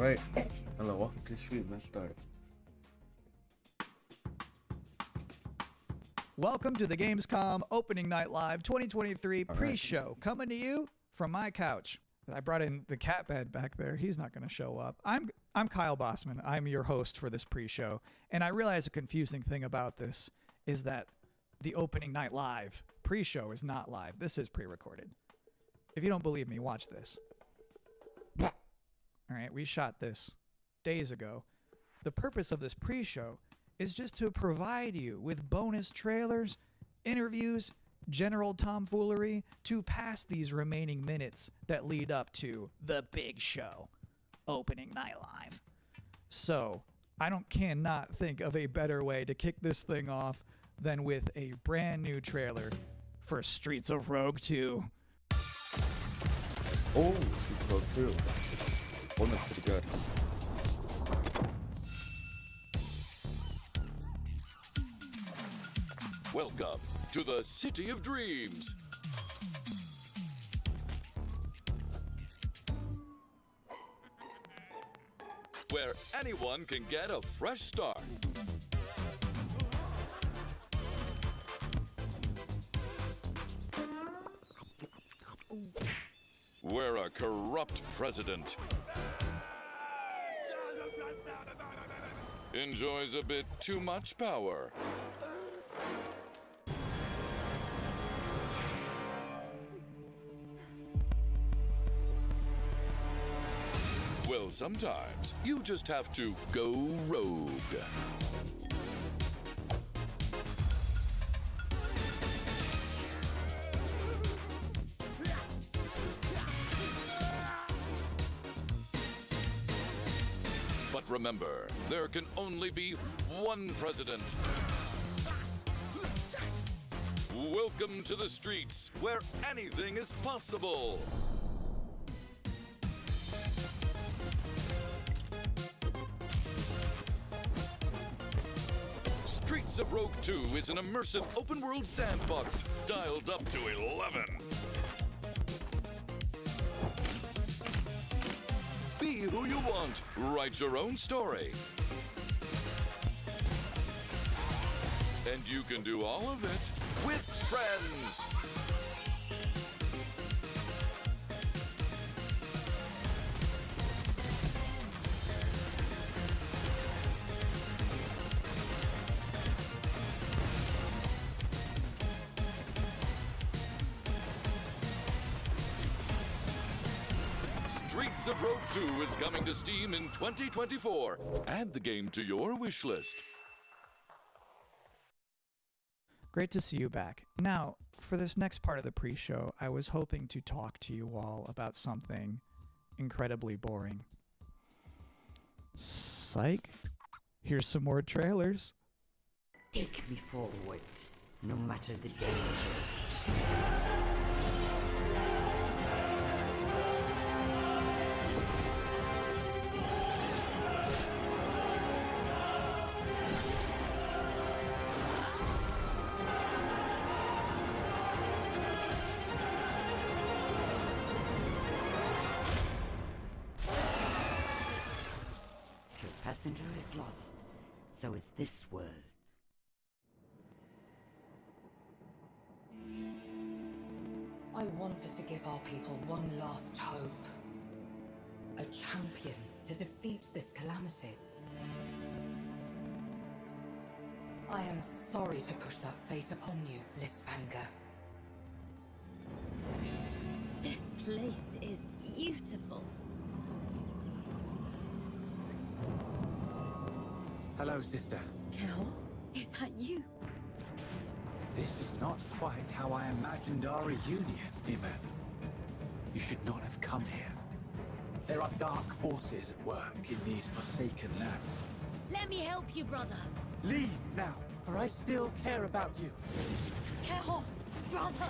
Alright. Hello, welcome to the stream. Let's start. Welcome to the Gamescom Opening Night Live 2023 pre-show, coming to you from my couch. I brought in the cat bed back there. He's not going to show up. I'm Kyle Bossman. I'm your host for this pre-show, and I realize a confusing thing about this is that the Opening Night Live pre-show is not live. This is pre-recorded. If you don't believe me, watch this. All right, we shot this days ago. The purpose of this pre-show is just to provide you with bonus trailers, interviews, general tomfoolery to pass these remaining minutes that lead up to the big show, Opening Night Live. So, cannot think of a better way to kick this thing off than with a brand new trailer for Streets of Rogue 2. Oh, Streets of Rogue 2. One that's pretty good. Welcome to the City of Dreams. Where anyone can get a fresh start. Where a corrupt president enjoys a bit too much power. Well, sometimes you just have to go rogue. But remember, there can only be one president. Welcome to the streets, where anything is possible. Streets of Rogue 2 is an immersive open-world sandbox dialed up to 11. Be who you want. Write your own story. And you can do all of it with friends. Streets of Rogue 2 is coming to Steam in 2024. Add the game to your wish list. Great to see you back. Now, for this next part of the pre-show, I was hoping to talk to you all about something incredibly boring. Psych. Here's some more trailers. Take me forward, no matter the danger. Your passenger is lost, so is this world. I wanted to give our people one last hope. A champion to defeat this calamity. I am sorry to push that fate upon you, Lisvanger. This place is beautiful. Hello, sister. Kel, is that you? This is not quite how I imagined our reunion, Nima. You should not have come here. There are dark forces at work in these forsaken lands. Let me help you, brother. Leave now, for I still care about you. Kel, brother,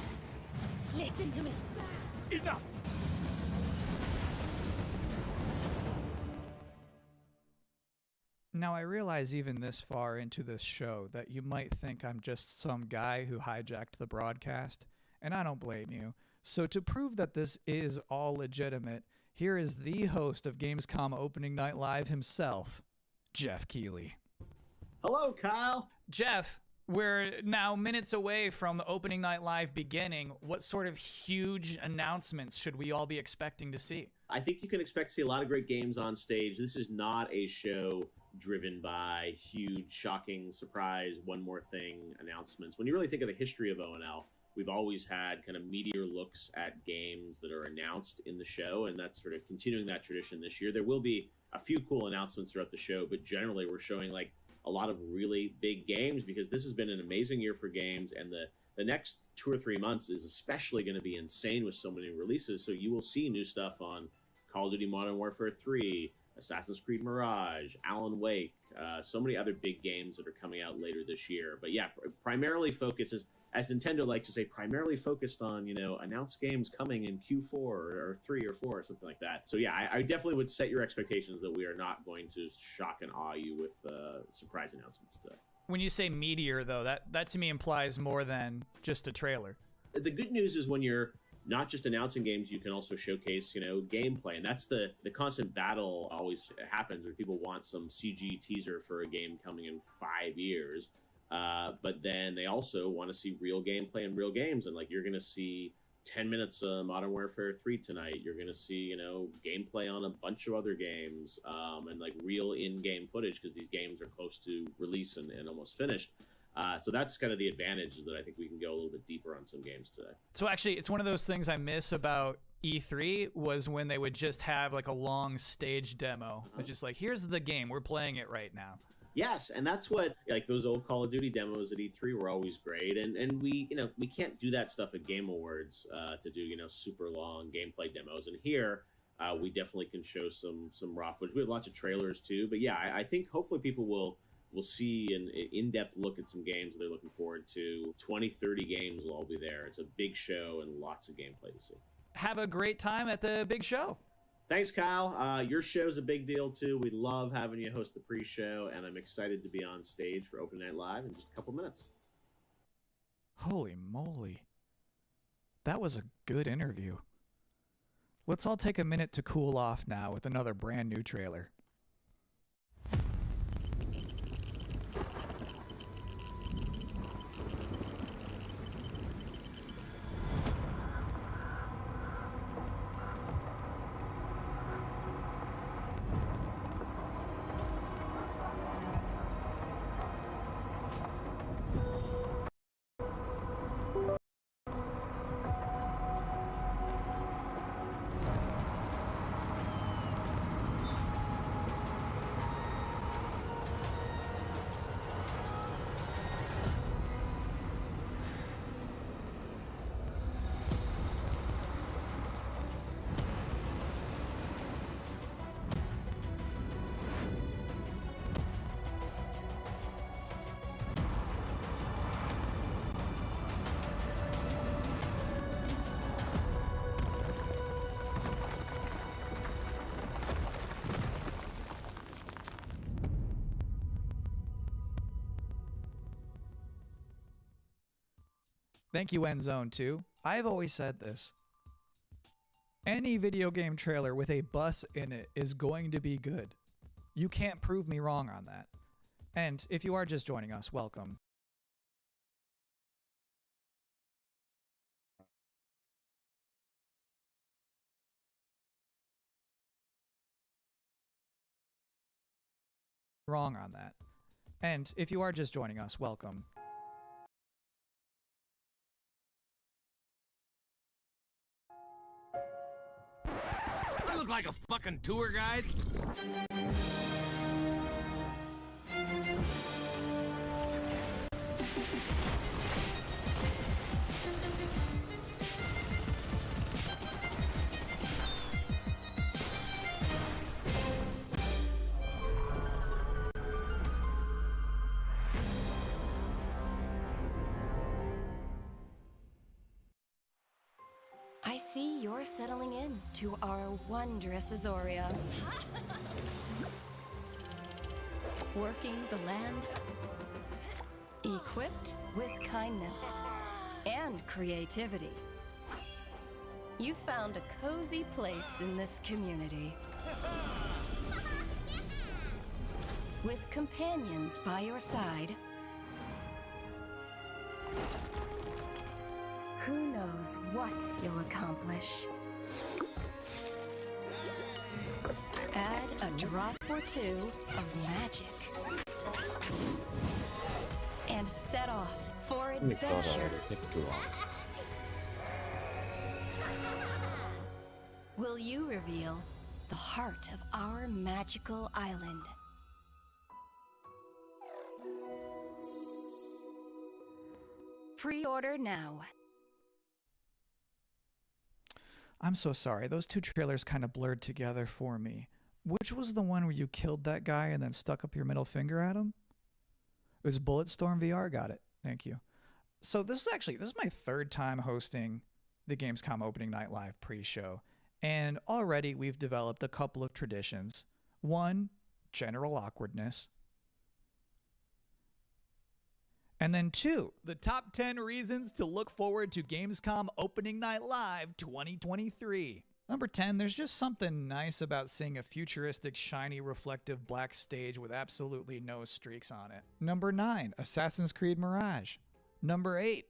listen to me. Enough! Now, I realize even this far into this show that you might think I'm just some guy who hijacked the broadcast, and I don't blame you. So to prove that this is all legitimate, here is the host of Gamescom Opening Night Live himself, Jeff Keighley. Hello, Kyle. Jeff, we're now minutes away from the Opening Night Live beginning. What sort of huge announcements should we all be expecting to see? I think you can expect to see a lot of great games on stage. This is not a show driven by huge, shocking, surprise, one more thing announcements. When you really think of the history of ONL, we've always had kind of meteor looks at games that are announced in the show, and that's sort of continuing that tradition this year. There will be a few cool announcements throughout the show, but generally we're showing like a lot of really big games because this has been an amazing year for games, and the next 2 or 3 months is especially going to be insane with so many releases. So you will see new stuff on Call of Duty Modern Warfare 3, Assassin's Creed Mirage, Alan Wake, so many other big games that are coming out later this year. But yeah, primarily focuses, as Nintendo likes to say, primarily focused on, announced games coming in Q4 or 3 or 4 or something like that. So yeah, I definitely would set your expectations that we are not going to shock and awe you with surprise announcements today. When you say meteor, though, that to me implies more than just a trailer. The good news is when you're not just announcing games, you can also showcase, gameplay. And that's the constant battle always happens where people want some CG teaser for a game coming in 5 years. But then they also want to see real gameplay and real games. And like, you're going to see 10 minutes of Modern Warfare 3 tonight. You're going to see, gameplay on a bunch of other games, and like real in-game footage because these games are close to release and almost finished. So that's kind of the advantage that I think we can go a little bit deeper on some games today. So actually, it's one of those things I miss about E3 was when they would just have like a long stage demo. It's just like, here's the game, we're playing it right now. Yes, and that's what, like, those old Call of Duty demos at E3 were always great, and we can't do that stuff at Game Awards to do super long gameplay demos. And here we definitely can show some raw footage. We have lots of trailers too, but yeah, I think hopefully people will see an in-depth look at some games they're looking forward to. 20-30 games will all be there. It's a big show and lots of gameplay to see. Have a great time at the big show. Thanks, Kyle. Your show's a big deal, too. We love having you host the pre-show, and I'm excited to be on stage for Open Night Live in just a couple minutes. Holy moly. That was a good interview. Let's all take a minute to cool off now with another brand new trailer. Thank you, Endzone 2. I've always said this. Any video game trailer with a bus in it is going to be good. You can't prove me wrong on that. And if you are just joining us, welcome. Wrong on that. And if you are just joining us, welcome. I look like a fucking tour guide. I see you're settling in to our wondrous Azoria. Working the land, equipped with kindness and creativity. You found a cozy place in this community. With companions by your side, who knows what you'll accomplish? Add a drop or two of magic, and set off for adventure. Will you reveal the heart of our magical island? Pre-order now. I'm so sorry. Those two trailers kind of blurred together for me. Which was the one where you killed that guy and then stuck up your middle finger at him? It was Bulletstorm VR. Got it. Thank you. So this is my third time hosting the Gamescom opening night live pre-show. And already we've developed a couple of traditions. One, general awkwardness. And then two, the top 10 reasons to look forward to Gamescom Opening Night Live 2023. Number 10, there's just something nice about seeing a futuristic, shiny, reflective black stage with absolutely no streaks on it. Number 9, Assassin's Creed Mirage. Number 8,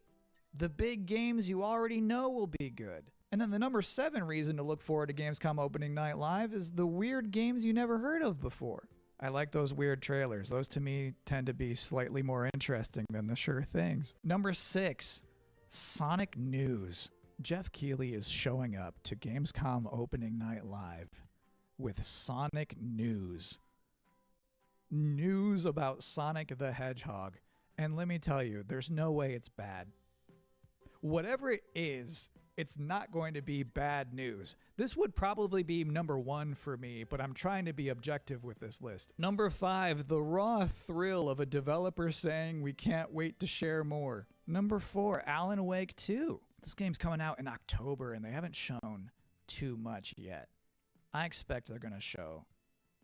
the big games you already know will be good. And then the number 7 reason to look forward to Gamescom Opening Night Live is the weird games you never heard of before. I like those weird trailers. Those to me tend to be slightly more interesting than the sure things. Number 6, Sonic news. Jeff Keighley is showing up to Gamescom Opening Night Live with Sonic news. News about Sonic the Hedgehog. And let me tell you, there's no way it's bad. Whatever it is, it's not going to be bad news. This would probably be number 1 for me, but I'm trying to be objective with this list. Number 5, the raw thrill of a developer saying we can't wait to share more. Number 4, Alan Wake 2. This game's coming out in October and they haven't shown too much yet. I expect they're going to show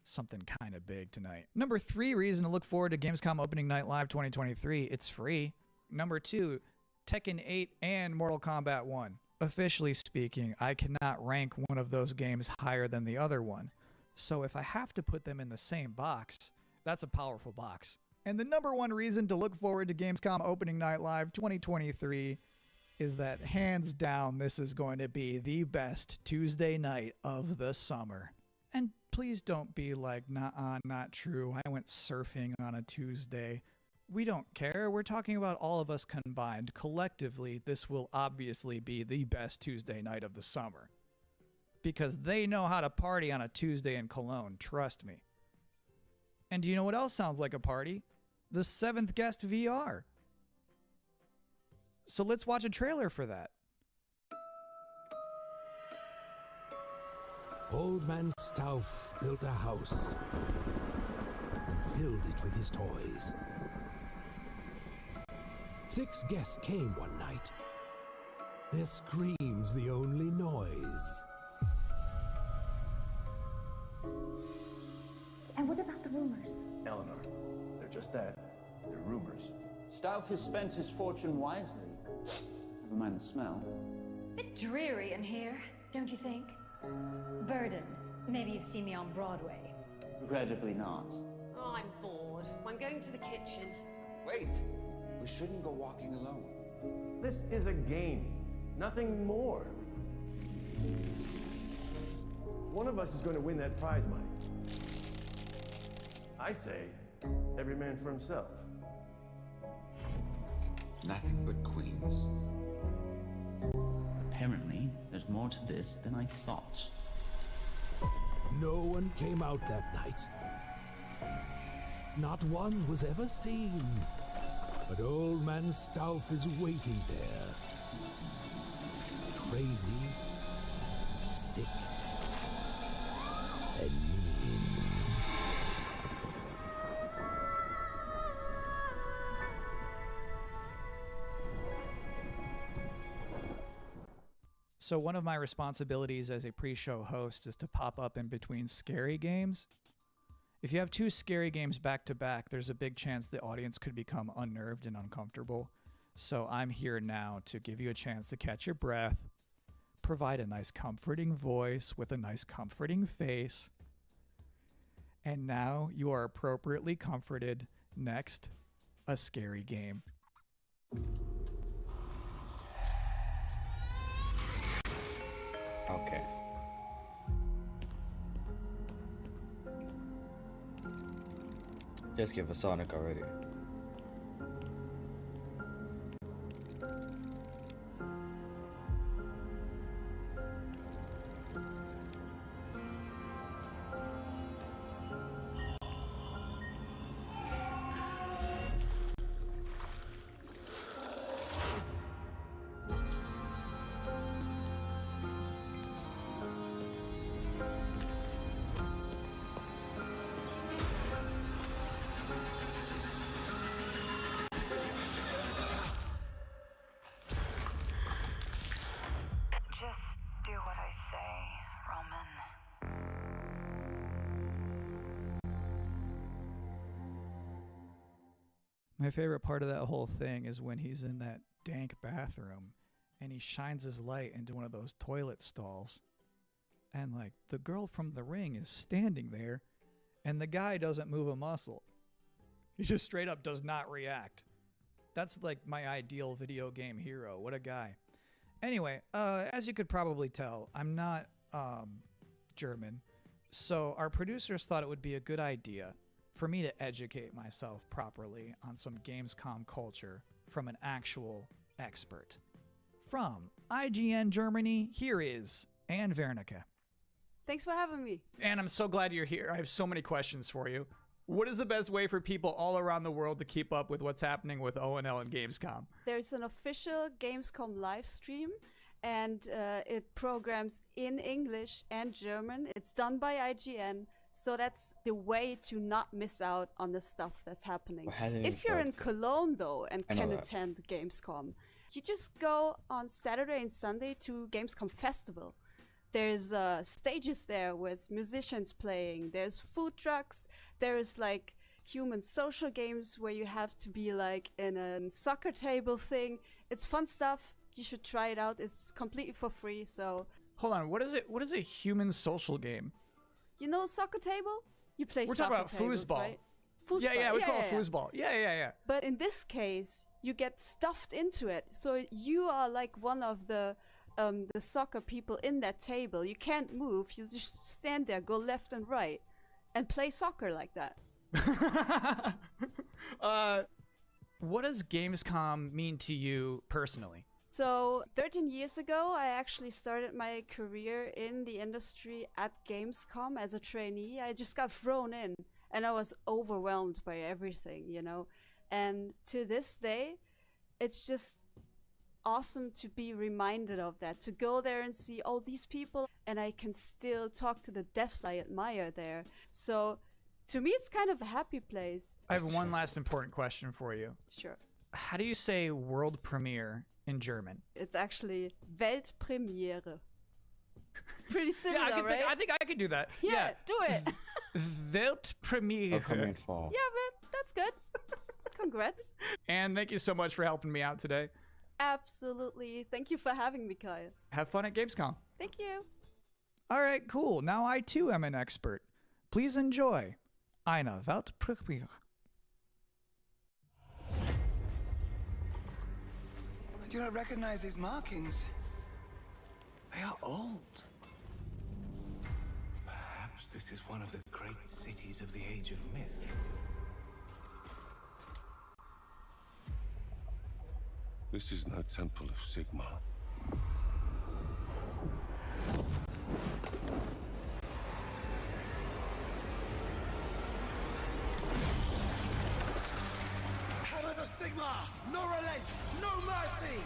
something kind of big tonight. Number 3 reason to look forward to Gamescom Opening Night Live 2023. It's free. Number 2, Tekken 8 and Mortal Kombat 1. Officially speaking, I cannot rank one of those games higher than the other one. So if I have to put them in the same box, that's a powerful box. And the number 1 reason to look forward to Gamescom Opening Night Live 2023 is that hands down this is going to be the best Tuesday night of the summer. And please don't be like, nah, not true. I went surfing on a Tuesday. We don't care. We're talking about all of us combined. Collectively, this will obviously be the best Tuesday night of the summer. Because they know how to party on a Tuesday in Cologne, trust me. And do you know what else sounds like a party? The 7th Guest VR. So let's watch a trailer for that. Old Man Stauff built a house and filled it with his toys. 6 guests came one night. Their screams the only noise. And what about the rumors? Eleanor, they're just that. They're rumors. Stauff has spent his fortune wisely. Never mind the smell. Bit dreary in here, don't you think? Burden. Maybe you've seen me on Broadway. Regrettably not. Oh, I'm bored. I'm going to the kitchen. Wait! We shouldn't go walking alone. This is a game, nothing more. One of us is going to win that prize money. I say, every man for himself. Nothing but queens. Apparently, there's more to this than I thought. No one came out that night. Not one was ever seen. But Old Man Stauff is waiting there. Crazy, sick, and mean. So one of my responsibilities as a pre-show host is to pop up in between scary games. If you have 2 scary games back to back, there's a big chance the audience could become unnerved and uncomfortable. So I'm here now to give you a chance to catch your breath, provide a nice comforting voice with a nice comforting face. And now you are appropriately comforted. Next, a scary game. Okay. Just give us Sonic already. Just do what I say, Roman. My favorite part of that whole thing is when he's in that dank bathroom and he shines his light into one of those toilet stalls. And like the girl from The Ring is standing there and the guy doesn't move a muscle. He just straight up does not react. That's like my ideal video game hero. What a guy. Anyway, as you could probably tell, I'm not German. So our producers thought it would be a good idea for me to educate myself properly on some Gamescom culture from an actual expert. From IGN Germany, here is Anne Wernicke. Thanks for having me. Anne, I'm so glad you're here. I have so many questions for you. What is the best way for people all around the world to keep up with what's happening with ONL and Gamescom? There's an official Gamescom live stream, and it programs in English and German. It's done by IGN, so that's the way to not miss out on the stuff that's happening. If you're in Cologne, though, and can attend Gamescom, you just go on Saturday and Sunday to Gamescom Festival. There's stages there with musicians playing. There's food trucks. There's like human social games where you have to be like in a soccer table thing. It's fun stuff. You should try it out. It's completely for free. So hold on, what is it? What is a human social game? You know, soccer table? You play. We're soccer talking about tables, foosball. Right? Foosball. Yeah, we call it foosball. Yeah. But in this case, you get stuffed into it. So you are like one of the soccer people in that table. You can't move. You just stand there, go left and right, and play soccer like that. What does Gamescom mean to you personally? So 13 years ago, I actually started my career in the industry at Gamescom as a trainee. I just got thrown in, and I was overwhelmed by everything, you know. And to this day, it's just awesome to be reminded of that, to go there and see all these people, and I can still talk to the devs I admire there. So to me, it's kind of a happy place. I have one last important question for you. Sure. How do you say world premiere in German? It's actually Weltpremiere. Pretty similar, right? I think I could do that. Yeah, do it. Weltpremiere. Yeah, but that's good. Congrats. And thank you so much for helping me out today. Absolutely. Thank you for having me, Kyle. Have fun at Gamescom. Thank you. All right, cool. Now I too am an expert. Please enjoy eine Weltpremiere. I do not recognize these markings. They are old. Perhaps this is one of the great cities of the Age of Myth. This is no temple of Sigma. Hammers of Sigma! No relent! No mercy!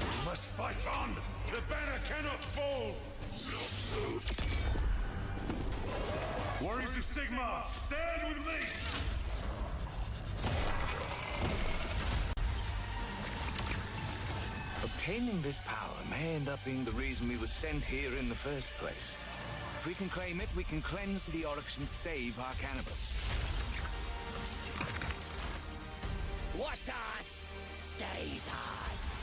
We must fight on! The banner cannot fall! Warriors of Sigma, stand with me! Obtaining this power may end up being the reason we were sent here in the first place. If we can claim it, we can cleanse the Oryx and save our cannabis. What's ours stays ours.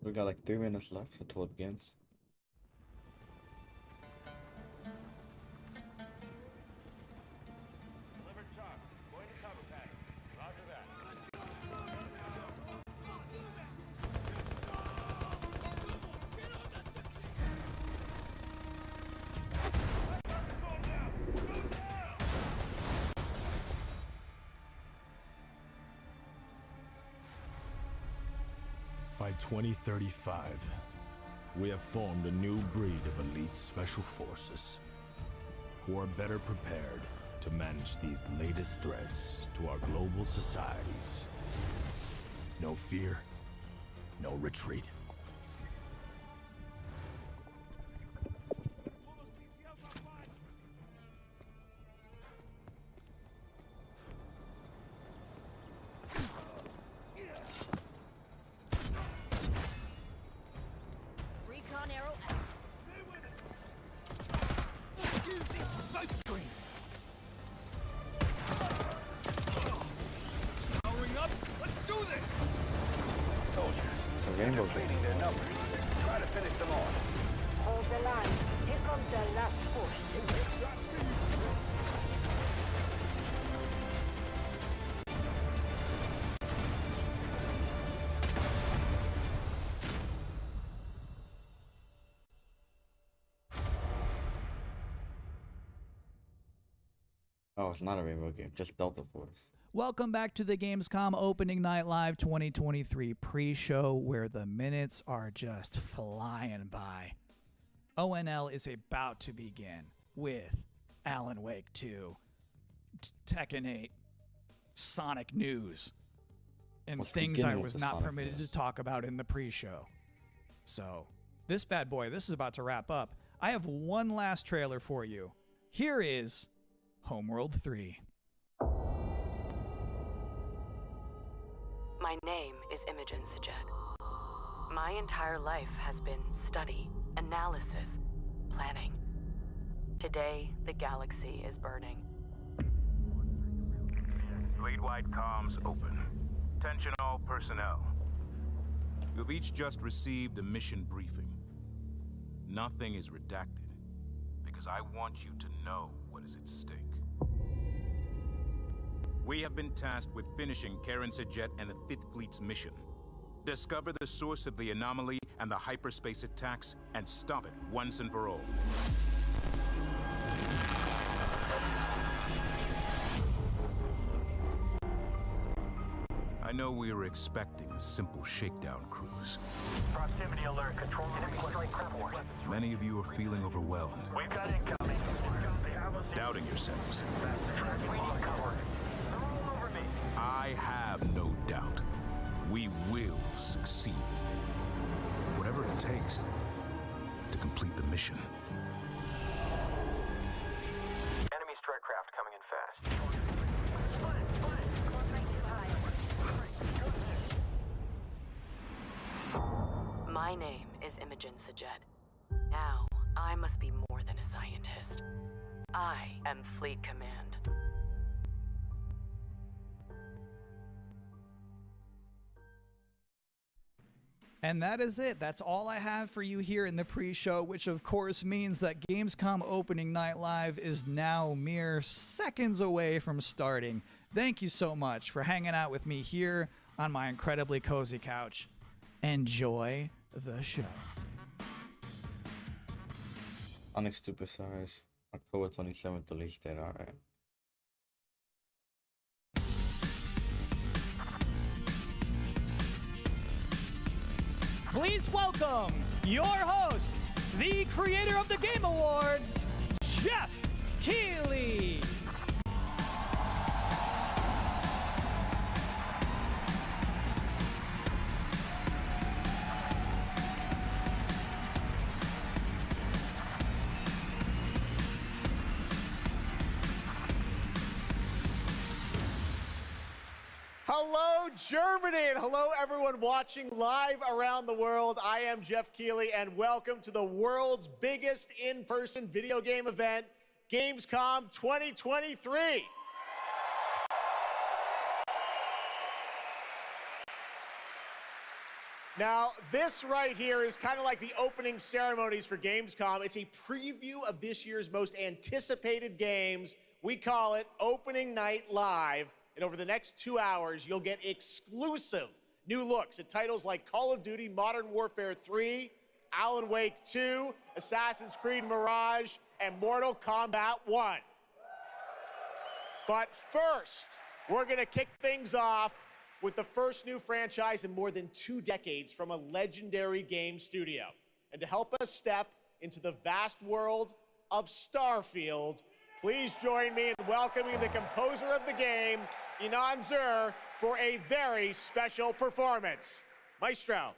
We got like 3 minutes left until it begins. By 2035, we have formed a new breed of elite special forces who are better prepared to manage these latest threats to our global societies. No fear, no retreat. Recon arrow out. Using smoke screen. Powering up. Let's do this. It's a rainbow game. Their numbers. Try to finish them off. Hold the line. Here comes the last push. Oh, it's not a rainbow game, just Delta Force. Welcome back to the Gamescom Opening Night Live 2023 pre-show, where the minutes are just flying by. ONL is about to begin with Alan Wake 2, Tekken 8, Sonic news, and What's things I beginning with was the not Sonic permitted news? to talk about in the pre-show. So, this bad boy, this is about to wrap up. I have one last trailer for you. Here is Homeworld 3. My name is Imogen Sajet. My entire life has been study, analysis, planning. Today, the galaxy is burning. Fleet-wide comms open. Attention all personnel. You've each just received a mission briefing. Nothing is redacted, because I want you to know what is at stake. We have been tasked with finishing Karen Sajet and the 5th Fleet's mission. Discover the source of the anomaly and the hyperspace attacks, and stop it once and for all. I know we were expecting a simple shakedown cruise. Proximity alert. Control enemy strike craft force. Many of you are feeling overwhelmed, We've got incoming. doubting yourselves. We need cover. They're all over me. I have no doubt. We will succeed. Whatever it takes to complete the mission. Enemy strike craft coming in fast. My name is Imogen Sajet. Now, I must be more than a scientist. I am Fleet Command. And that is it. That's all I have for you here in the pre-show, which of course means that Gamescom Opening Night Live is now mere seconds away from starting. Thank you so much for hanging out with me here on my incredibly cozy couch. Enjoy the show. Onyx Superstars, October 27th release date, alright. Please welcome your host, the creator of the Game Awards, Jeff Keighley. Hello, Germany, and hello, everyone watching live around the world. I am Jeff Keighley, and welcome to the world's biggest in-person video game event, Gamescom 2023. Now, this right here is kind of like the opening ceremonies for Gamescom. It's a preview of this year's most anticipated games. We call it Opening Night Live. And over the next 2 hours, you'll get exclusive new looks at titles like Call of Duty Modern Warfare 3, Alan Wake 2, Assassin's Creed Mirage, and Mortal Kombat 1. But first, we're going to kick things off with the first new franchise in more than 2 decades from a legendary game studio. And to help us step into the vast world of Starfield, please join me in welcoming the composer of the game, Inan Zur, for a very special performance. Maestro.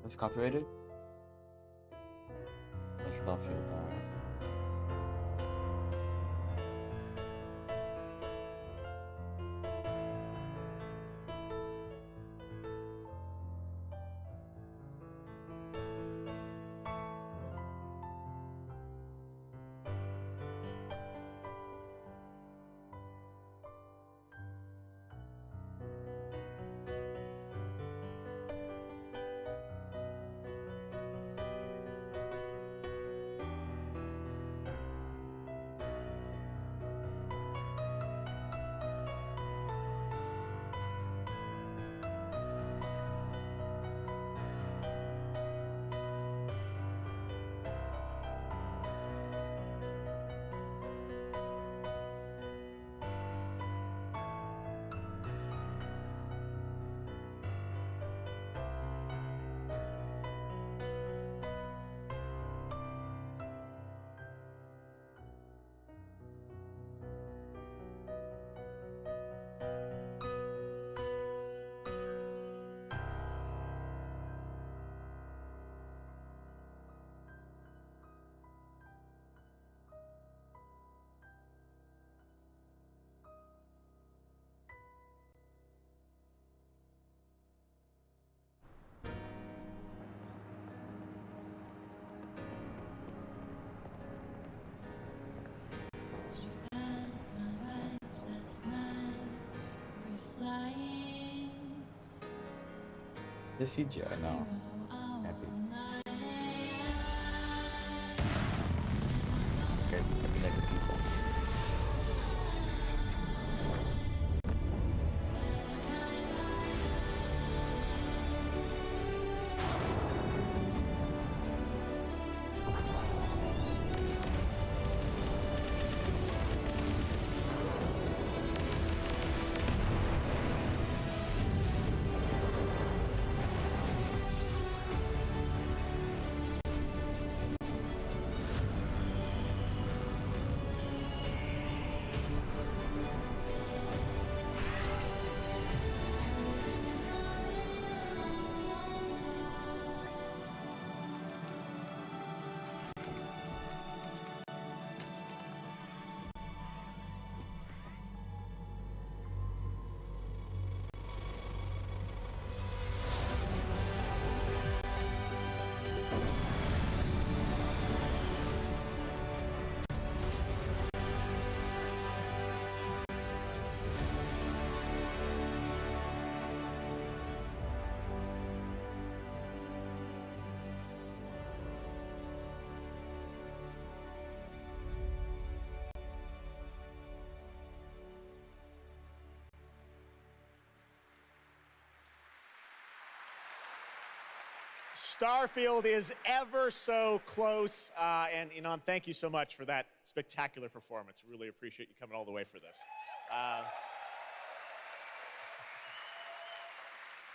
That's copyrighted? That's Starfield, alright. The CGI now. Happy. Okay, happy like the people. Starfield is ever so close. And Inan, thank you so much for that spectacular performance. Really appreciate you coming all the way for this.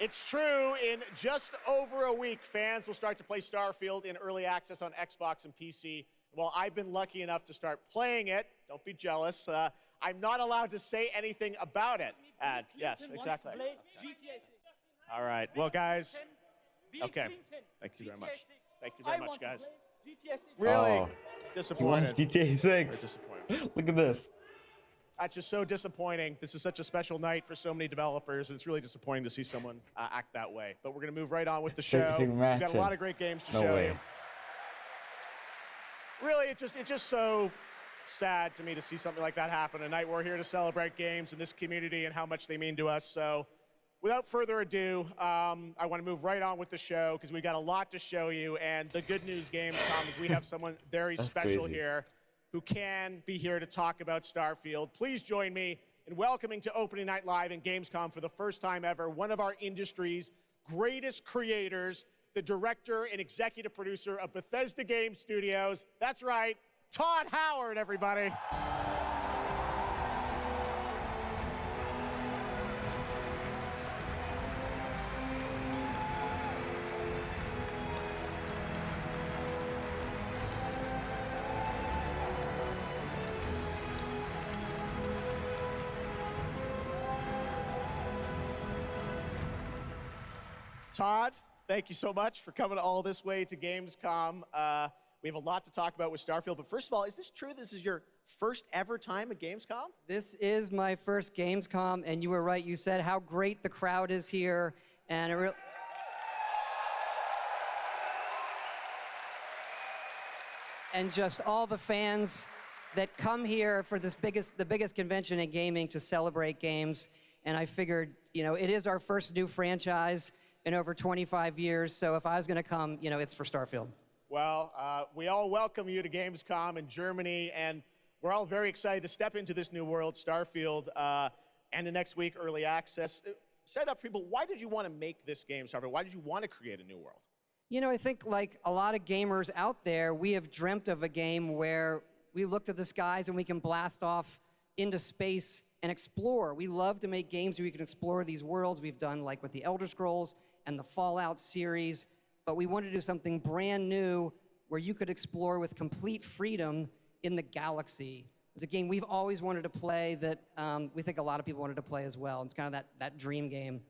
It's true, in just over a week, fans will start to play Starfield in early access on Xbox and PC. While I've been lucky enough to start playing it Don't be jealous. I'm not allowed to say anything about it. Yes, exactly. All right. Well, guys. Okay. Thank you very much. Thank you very much, guys. Really disappointed. He wants GTA 6. Very disappointed. Look at this. That's just so disappointing. This is such a special night for so many developers, and it's really disappointing to see someone act that way. But we're going to move right on with the show. We've got a lot of great games to show you. Really, it's just so sad to me to see something like that happen. Tonight, we're here to celebrate games in this community and how much they mean to us. So, without further ado, I want to move right on with the show because we've got a lot to show you. And the good news, Gamescom, is we have someone very special here who can be here to talk about Starfield. Please join me in welcoming to Opening Night Live in Gamescom for the first time ever, one of our industry's greatest creators, the director and executive producer of Bethesda Game Studios. That's right, Todd Howard, everybody. Todd, thank you so much for coming all this way to Gamescom. We have a lot to talk about with Starfield, but first of all, is this true this is your first ever time at Gamescom? This is my first Gamescom, and you were right. You said how great the crowd is here, and it really... and just all the fans that come here for the biggest convention in gaming to celebrate games. And I figured, it is our first new franchise in over 25 years, so if I was going to come, it's for Starfield. Well, we all welcome you to Gamescom in Germany, and we're all very excited to step into this new world, Starfield, and the next week, Early Access. Set up for people, why did you want to make this game, Starfield? Why did you want to create a new world? I think like a lot of gamers out there, we have dreamt of a game where we look to the skies and we can blast off into space and explore. We love to make games where we can explore these worlds. We've done like with the Elder Scrolls and the Fallout series, but we wanted to do something brand new where you could explore with complete freedom in the galaxy. It's a game we've always wanted to play that we think a lot of people wanted to play as well. It's kind of that dream game.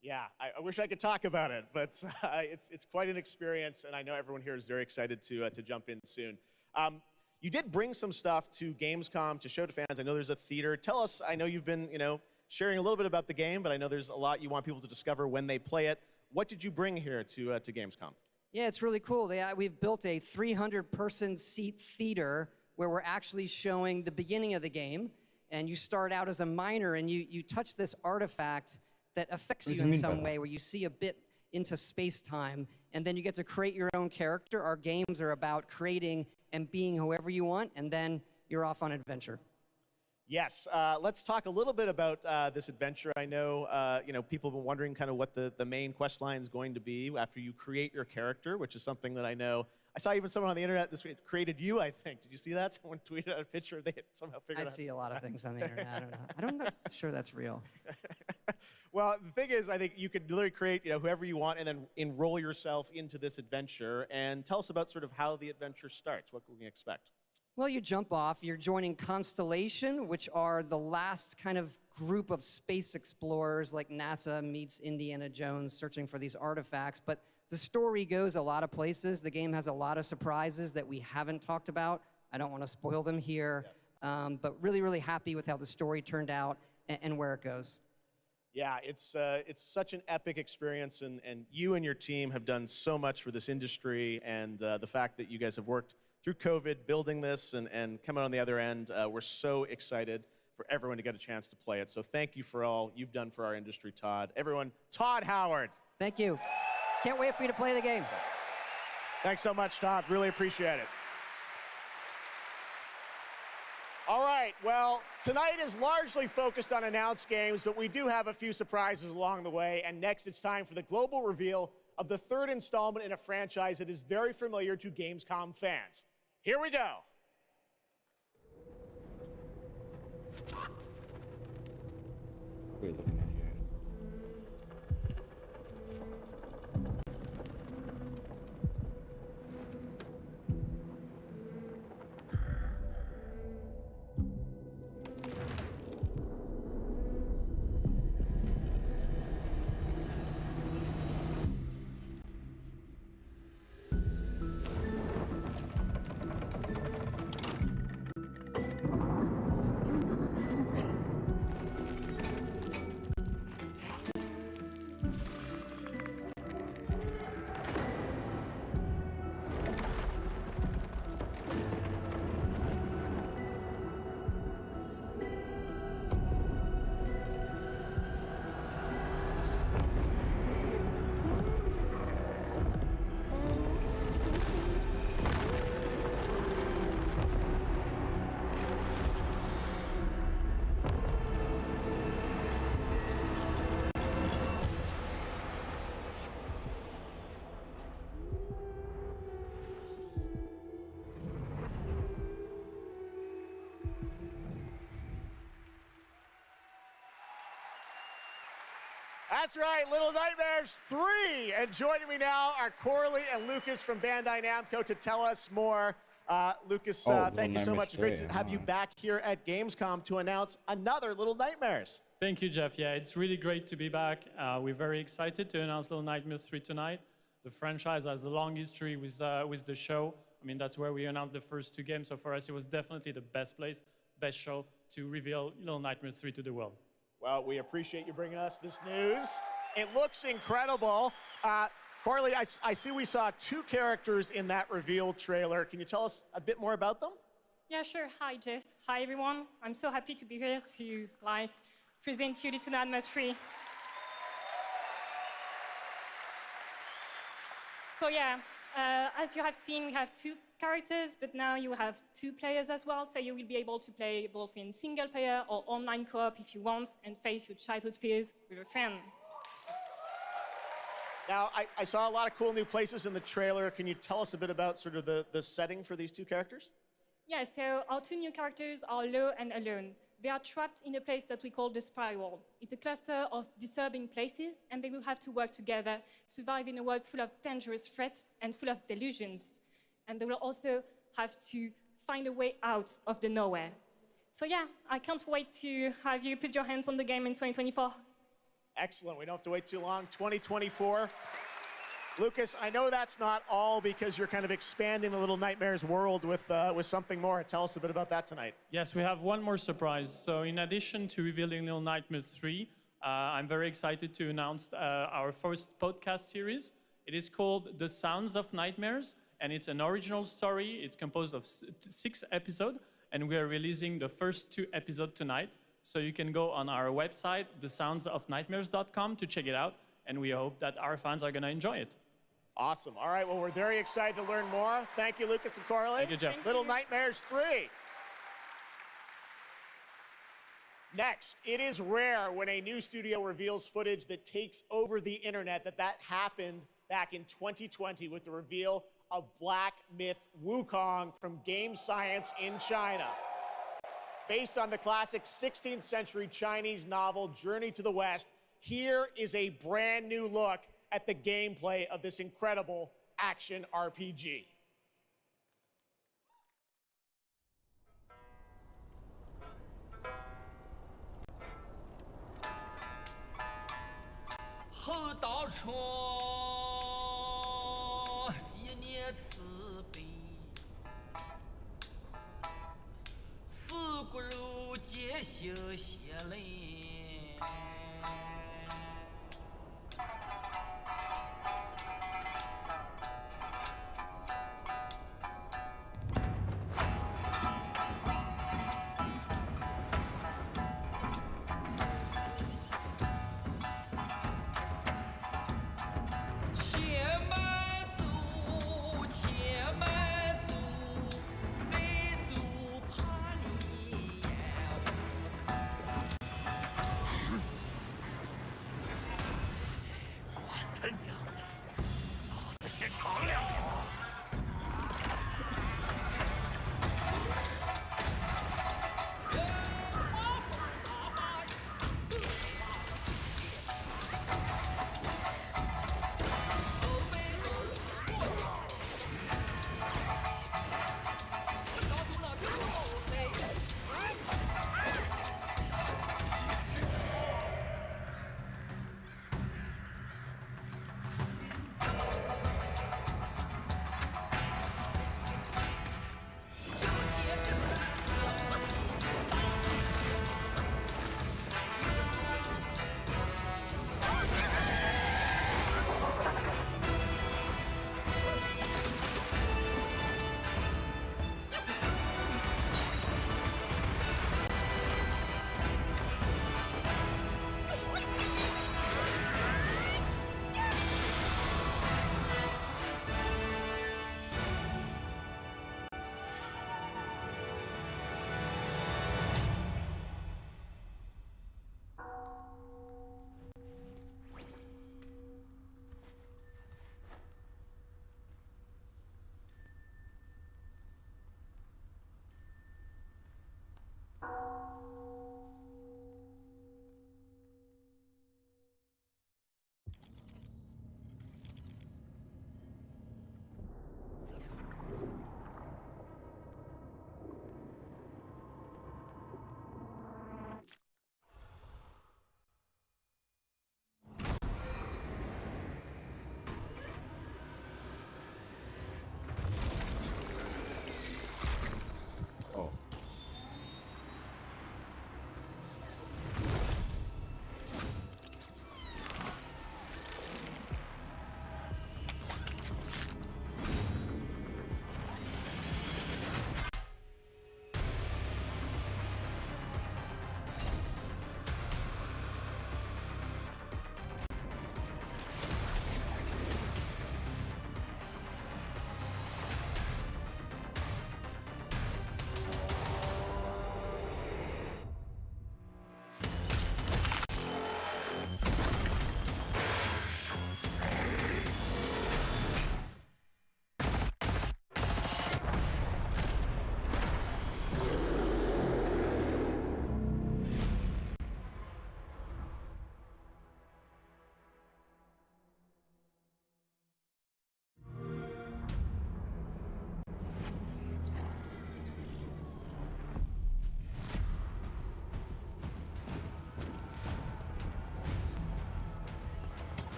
Yeah, I wish I could talk about it, but it's quite an experience, and I know everyone here is very excited to jump in soon. You did bring some stuff to Gamescom to show to fans. I know there's a theater. Tell us, I know you've been, sharing a little bit about the game, but I know there's a lot you want people to discover when they play it. What did you bring here to Gamescom? Yeah, it's really cool. We've built a 300-person seat theater where we're actually showing the beginning of the game, and you start out as a miner, and you touch this artifact that affects you in some way, where you see a bit into space-time, and then you get to create your own character. Our games are about creating and being whoever you want, and then you're off on adventure. Yes, let's talk a little bit about this adventure. I know, people have been wondering kind of what the main quest line is going to be after you create your character, which is something that I know. I saw even someone on the internet this week created you, I think. Did you see that? Someone tweeted out a picture. They had somehow figured out. I see a lot of things on the internet. I don't know. I'm not sure that's real. Well, the thing is, I think you could literally create, whoever you want and then enroll yourself into this adventure. And tell us about sort of how the adventure starts. What can we expect? Well, you jump off. You're joining Constellation, which are the last kind of group of space explorers like NASA meets Indiana Jones searching for these artifacts. But the story goes a lot of places. The game has a lot of surprises that we haven't talked about. I don't want to spoil them here, but really, really happy with how the story turned out and where it goes. Yeah, it's such an epic experience, and you and your team have done so much for this industry, and the fact that you guys have worked through COVID building this and coming on the other end, we're so excited for everyone to get a chance to play it. So thank you for all you've done for our industry, Todd. Everyone, Todd Howard. Thank you. Can't wait for you to play the game. Thanks so much, Todd. Really appreciate it. All right, well, tonight is largely focused on announced games, but we do have a few surprises along the way. And next, it's time for the global reveal of the third installment in a franchise that is very familiar to Gamescom fans. Here we go. What are we looking at here? That's right, Little Nightmares 3. And joining me now are Corley and Lucas from Bandai Namco to tell us more. Lucas, thank you so much. It's great to have you back here at Gamescom to announce another Little Nightmares. Thank you, Jeff. Yeah, it's really great to be back. We're very excited to announce Little Nightmares 3 tonight. The franchise has a long history with the show. I mean, that's where we announced the first 2 games. So for us, it was definitely the best place, best show to reveal Little Nightmares 3 to the world. Well, we appreciate you bringing us this news. It looks incredible. Corley, I see we saw 2 characters in that reveal trailer. Can you tell us a bit more about them? Yeah, sure. Hi, Jeff. Hi, everyone. I'm so happy to be here to present you Little Nightmares 3. So yeah, as you have seen, we have 2 characters, but now you have 2 players as well, so you will be able to play both in single player or online co-op if you want, and face your childhood fears with a friend. Now, I saw a lot of cool new places in the trailer. Can you tell us a bit about sort of the setting for these 2 characters? Yeah, so our 2 new characters are Lo and Alone. They are trapped in a place that we call the Spiral. It's a cluster of disturbing places, and they will have to work together, survive in a world full of dangerous threats and full of delusions. And they will also have to find a way out of the nowhere. So yeah, I can't wait to have you put your hands on the game in 2024. Excellent. We don't have to wait too long. 2024. Lucas, I know that's not all because you're kind of expanding the Little Nightmares world with something more. Tell us a bit about that tonight. Yes, we have one more surprise. So in addition to revealing Little Nightmares 3, I'm very excited to announce our first podcast series. It is called The Sounds of Nightmares, and it's an original story. It's composed of 6 episodes, and we are releasing the first 2 episodes tonight. So you can go on our website, thesoundsofnightmares.com, to check it out, and we hope that our fans are going to enjoy it. Awesome. All right, well, we're very excited to learn more. Thank you, Lucas and Corley. Thank you, Jeff. Little Nightmares 3. Next, it is rare when a new studio reveals footage that takes over the internet. That happened back in 2020 with the reveal of Black Myth Wukong from Game Science in China. Based on the classic 16th century Chinese novel Journey to the West, here is a brand new look at the gameplay of this incredible action RPG.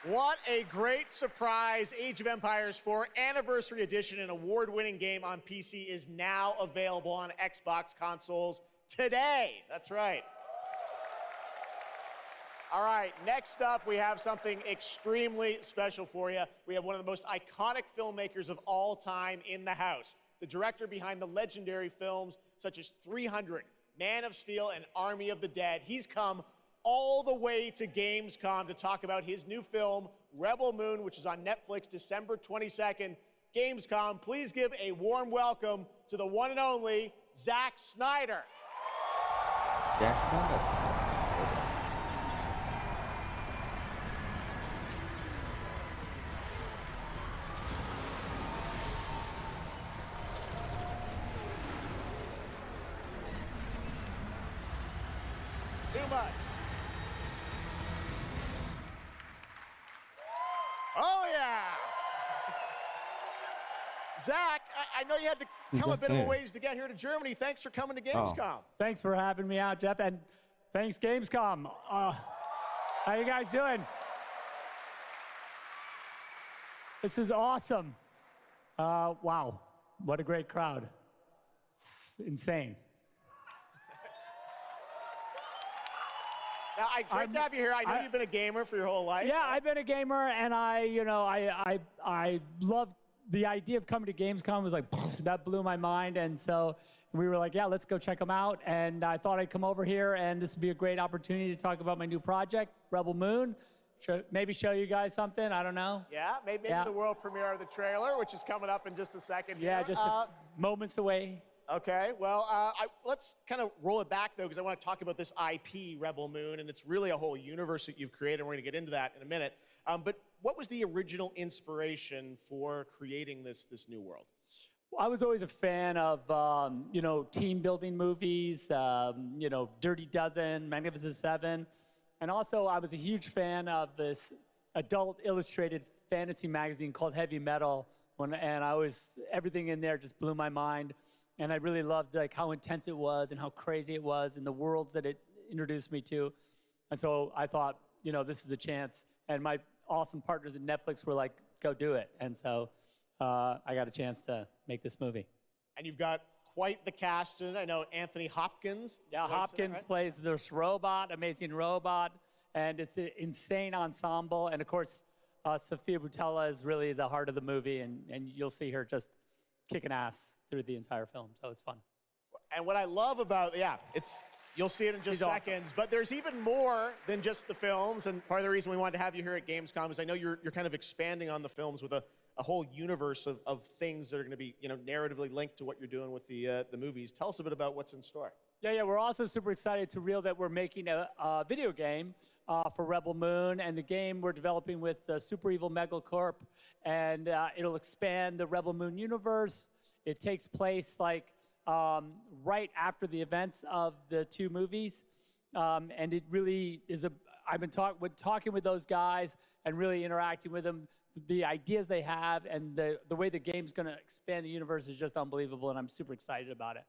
What a great surprise. Age of Empires 4 Anniversary Edition, an award-winning game on PC, is now available on Xbox consoles today. That's right. All right, next up, we have something extremely special for you. We have one of the most iconic filmmakers of all time in the house, the director behind the legendary films such as 300, Man of Steel, and Army of the Dead. He's come all the way to Gamescom to talk about his new film, Rebel Moon, which is on Netflix December 22nd. Gamescom, please give a warm welcome to the one and only Zack Snyder. Zack Snyder. Too much. Oh, yeah. Zach, I know you had to come a bit of a ways to get here to Germany. Thanks for coming to Gamescom. Thanks for having me out, Jeff, and thanks, Gamescom. How you guys doing? This is awesome. Wow, what a great crowd. It's insane. Now, great to have you here. I know you've been a gamer for your whole life. Yeah, I've been a gamer, and I love the idea of coming to Gamescom. Was like, that blew my mind, and so we were like, yeah, let's go check them out. And I thought I'd come over here, and this would be a great opportunity to talk about my new project, Rebel Moon. Maybe show you guys something. I don't know. Yeah, maybe the world premiere of the trailer, which is coming up in just a second. Yeah, just moments away. Okay, well, let's kind of roll it back, though, because I want to talk about this IP, Rebel Moon, and it's really a whole universe that you've created, and we're going to get into that in a minute. But what was the original inspiration for creating this new world? I was always a fan of, team building movies, Dirty Dozen, Magnificent Seven. And also, I was a huge fan of this adult illustrated fantasy magazine called Heavy Metal. And everything in there just blew my mind. And I really loved how intense it was and how crazy it was and the worlds that it introduced me to. And so I thought, this is a chance. And my awesome partners at Netflix were like, go do it. And so I got a chance to make this movie. And you've got quite the cast in it. I know Anthony Hopkins. Yeah, Hopkins plays this robot, amazing robot. And it's an insane ensemble. And of course, Sofia Boutella is really the heart of the movie. And you'll see her just kicking ass through the entire film, so it's fun. And what I love about, you'll see it in just seconds, but there's even more than just the films, and part of the reason we wanted to have you here at Gamescom is I know you're kind of expanding on the films with a whole universe of things that are going to be, narratively linked to what you're doing with the movies. Tell us a bit about what's in store. Yeah, we're also super excited to reveal that we're making a video game for Rebel Moon, and the game we're developing with Super Evil Megacorp, and it'll expand the Rebel Moon universe. It takes place right after the events of the two movies, and it really is I've been talking with those guys and really interacting with them. The ideas they have and the way the game's going to expand the universe is just unbelievable, and I'm super excited about it.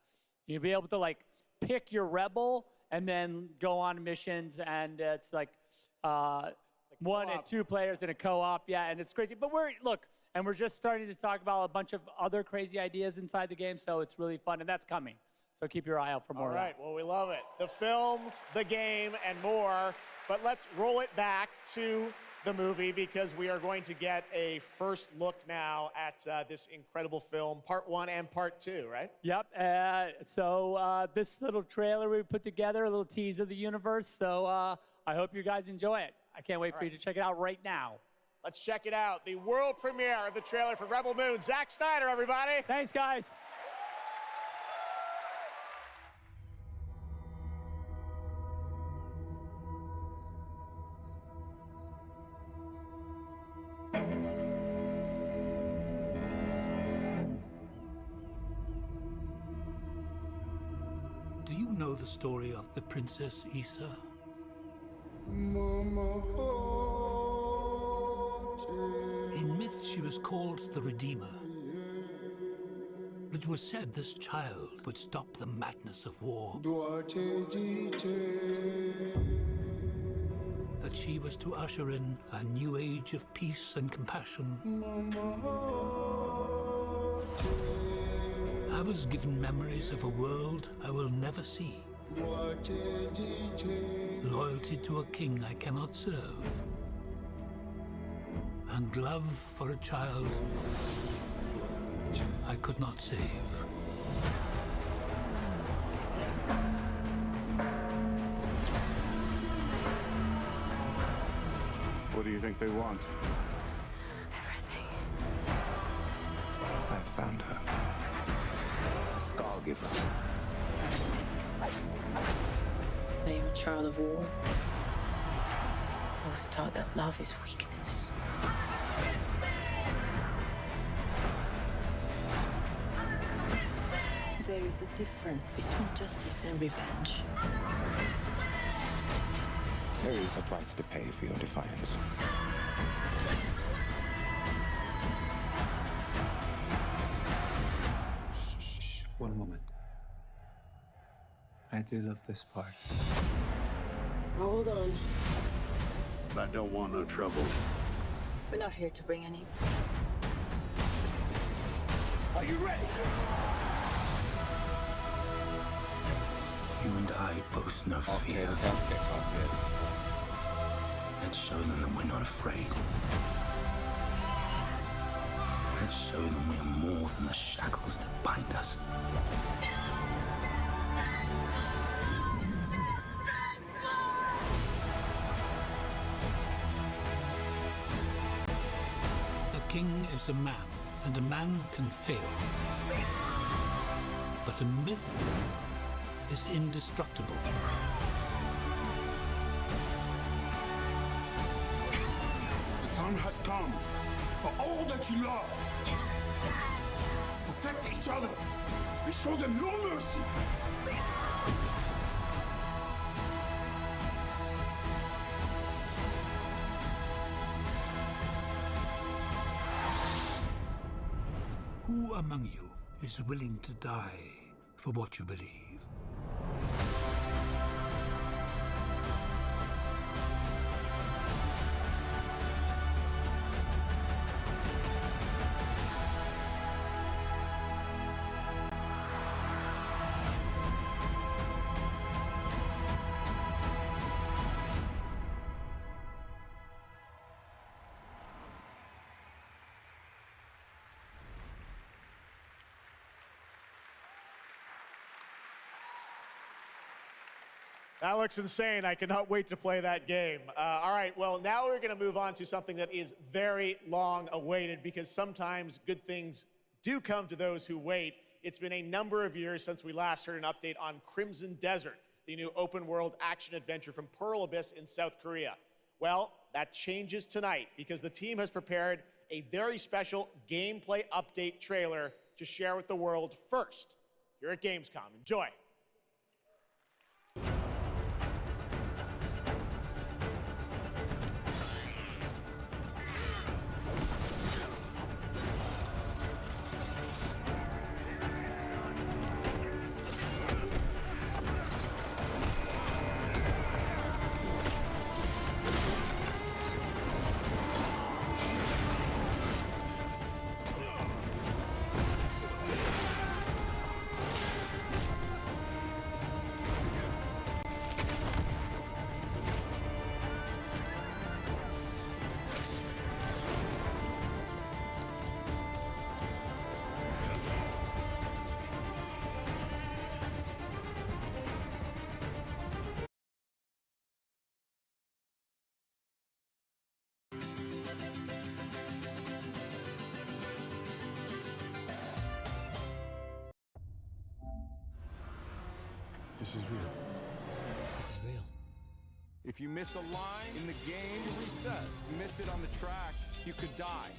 You'll be able to pick your rebel and then go on missions, and it's one and two players in a co-op, and it's crazy. But we're just starting to talk about a bunch of other crazy ideas inside the game, so it's really fun, and that's coming. So keep your eye out for more. All right, well, we love it. The films, the game, and more. But let's roll it back to the movie because we are going to get a first look now at this incredible film, part 1 and part 2, right? Yep. So this little trailer we put together, a little tease of the universe. So I hope you guys enjoy it. I can't wait for you to check it out right now. Let's check it out. The world premiere of the trailer for Rebel Moon. Zack Snyder, everybody. Thanks, guys. Do you know the story of the Princess Issa? In myth, she was called the Redeemer. It was said this child would stop the madness of war. That she was to usher in a new age of peace and compassion. I was given memories of a world I will never see. Loyalty to a king I cannot serve. And love for a child I could not save. What do you think they want? Everything. I found her. A Scargiver. I am a child of war. I was taught that love is weakness. There is a difference between justice and revenge. There is a price to pay for your defiance. Shh. One moment. I do love this part. Hold on. I don't want no trouble. We're not here to bring any. Are you ready? You and I both know fear. Let's show them that we're not afraid. Let's show them we are more than the shackles that bind us. A king is a man, and a man can fail. But a myth is indestructible. The time has come for all that you love. Protect each other and show them no mercy. Who among you is willing to die for what you believe? That looks insane. I cannot wait to play that game. All right, well, now we're going to move on to something that is very long awaited because sometimes good things do come to those who wait. It's been a number of years since we last heard an update on Crimson Desert, the new open world action adventure from Pearl Abyss in South Korea. Well, that changes tonight because the team has prepared a very special gameplay update trailer to share with the world first here at Gamescom. Enjoy. This is real. This is real. If you miss a line in the game, you reset. If you miss it on the track, you could die.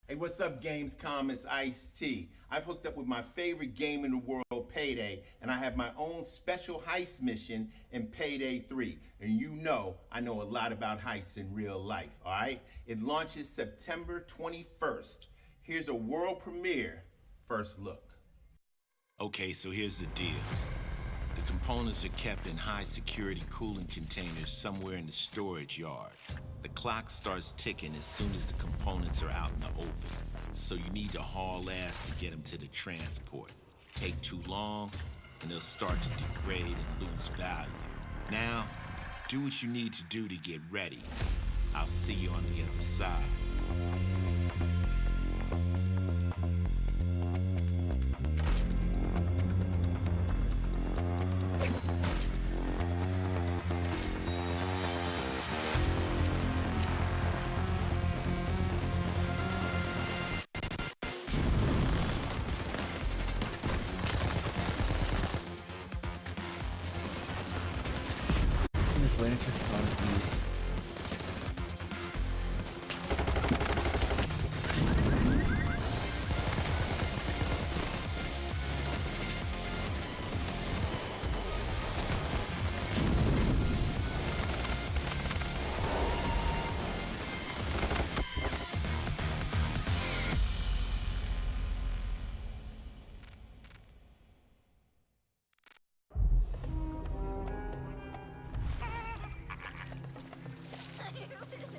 Hey, what's up, Gamescom? It's Ice-T. I've hooked up with my favorite game in the world, Payday, and I have my own special heist mission in Payday 3. And you know I know a lot about heists in real life, all right? It launches September 21st. Here's a world premiere first look. Okay, so here's the deal. The components are kept in high-security cooling containers somewhere in the storage yard. The clock starts ticking as soon as the components are out in the open, so you need to haul ass to get them to the transport. Take too long, and they'll start to degrade and lose value. Now, do what you need to do to get ready. I'll see you on the other side.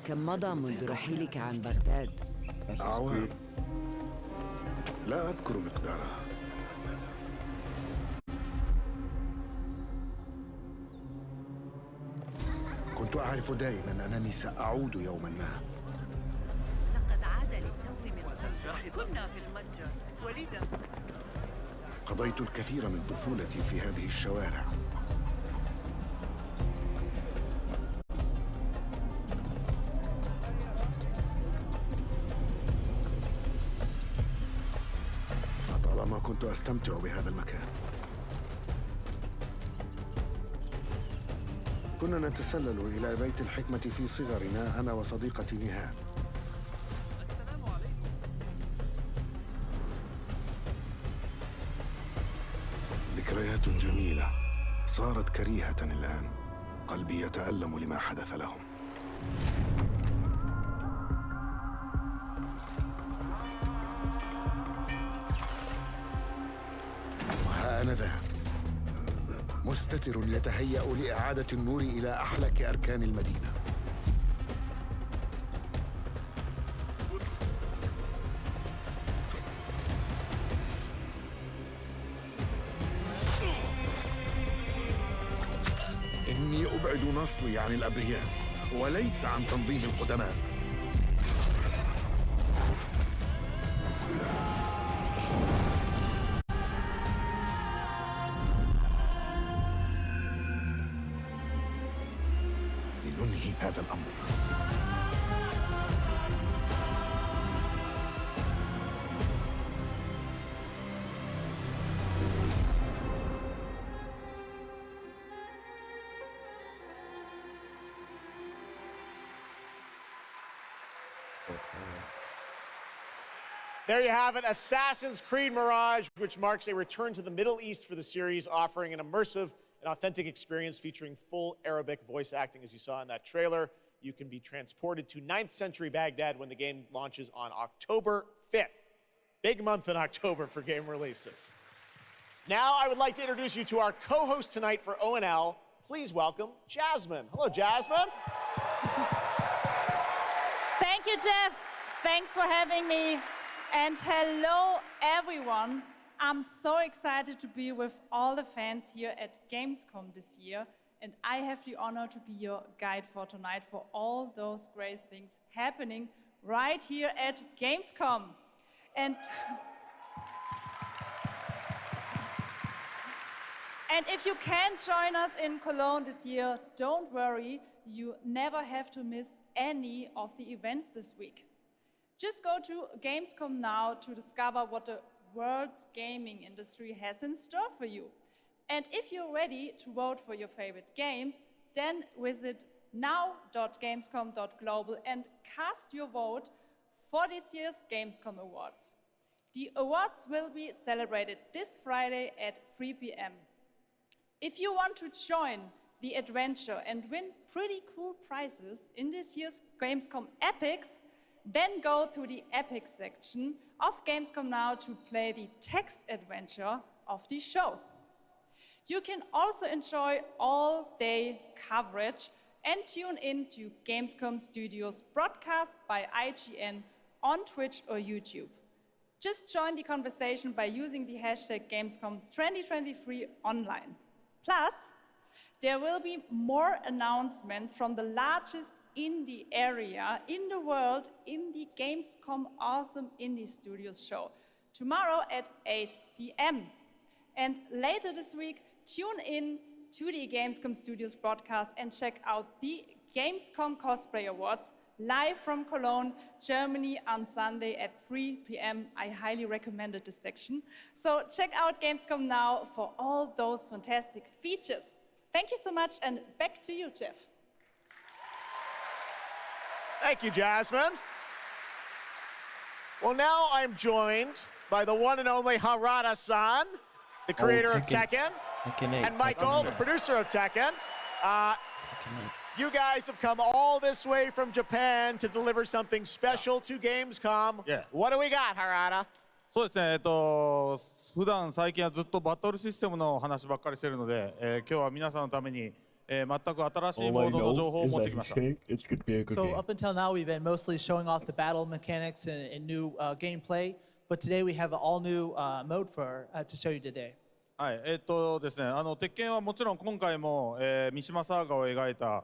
كم مضى منذ رحيلك عن بغداد؟ أعوام. لا أذكر مقدارها. كنت أعرف دائما أنني سأعود يوما ما. لقد عاد للتو من طنجة. كنا في المتجر ولذا قضيت الكثير من طفولتي في هذه الشوارع. لطالما كنت أستمتع بهذا المكان. كنا نتسلل إلى بيت الحكمة في صغرنا أنا وصديقتي نهاد. ذكريات جميلة صارت كريهة الآن. قلبي يتألم لما حدث لهم. وها أنا ذا مستتر يتهيأ لإعادة النور إلى أحلك أركان المدينة. إني أبعد نصلي عن الأبرياء وليس عن تنظيم القدماء. لننهي هذا الأمر. There you have it, Assassin's Creed Mirage, which marks a return to the Middle East for the series, offering an immersive and authentic experience featuring full Arabic voice acting, as you saw in that trailer. You can be transported to 9th century Baghdad when the game launches on October 5th. Big month in October for game releases. Now I would like to introduce you to our co-host tonight for ONL. Please welcome Jasmine. Hello, Jasmine. Thank you, Jeff. Thanks for having me. And hello, everyone. I'm so excited to be with all the fans here at Gamescom this year. And I have the honor to be your guide for tonight for all those great things happening right here at Gamescom. And if you can't join us in Cologne this year, don't worry. You never have to miss any of the events this week. Just go to Gamescom now to discover what the world's gaming industry has in store for you. And if you're ready to vote for your favorite games, then visit now.gamescom.global and cast your vote for this year's Gamescom Awards. The awards will be celebrated this Friday at 3 p.m. If you want to join the adventure and win pretty cool prizes in this year's Gamescom Epics, then go to the Epics section of Gamescom Now to play the text adventure of the show. You can also enjoy all-day coverage and tune in to Gamescom Studios broadcast by IGN on Twitch or YouTube. Just join the conversation by using the hashtag Gamescom 2023 online. Plus, there will be more announcements from the largest indie area in the world in the Gamescom Awesome Indie Studios show tomorrow at 8 p.m. And later this week, tune in to the Gamescom Studios broadcast and check out the Gamescom Cosplay Awards live from Cologne, Germany on Sunday at 3 p.m. I highly recommended this section. So check out Gamescom Now for all those fantastic features. Thank you so much, and back to you, Jeff. Thank you, Jasmine. Well, now I'm joined by the one and only Harada-san, the creator of Tekken, and Michael, the producer of Tekken. You guys have come all this way from Japan to deliver something special to Gamescom. Yeah. What do we got, Harada? そうですね、普段最近はずっとバトルシステムの話ばっかりしてるので、今日は皆さんのために、全く新しいモードの情報を持ってきました。So up until now, we've been mostly showing off the battle mechanics and new gameplay, but today we have an all-new mode to show you today. はい、ですね、鉄拳はもちろん今回も、三島サーガを描いた、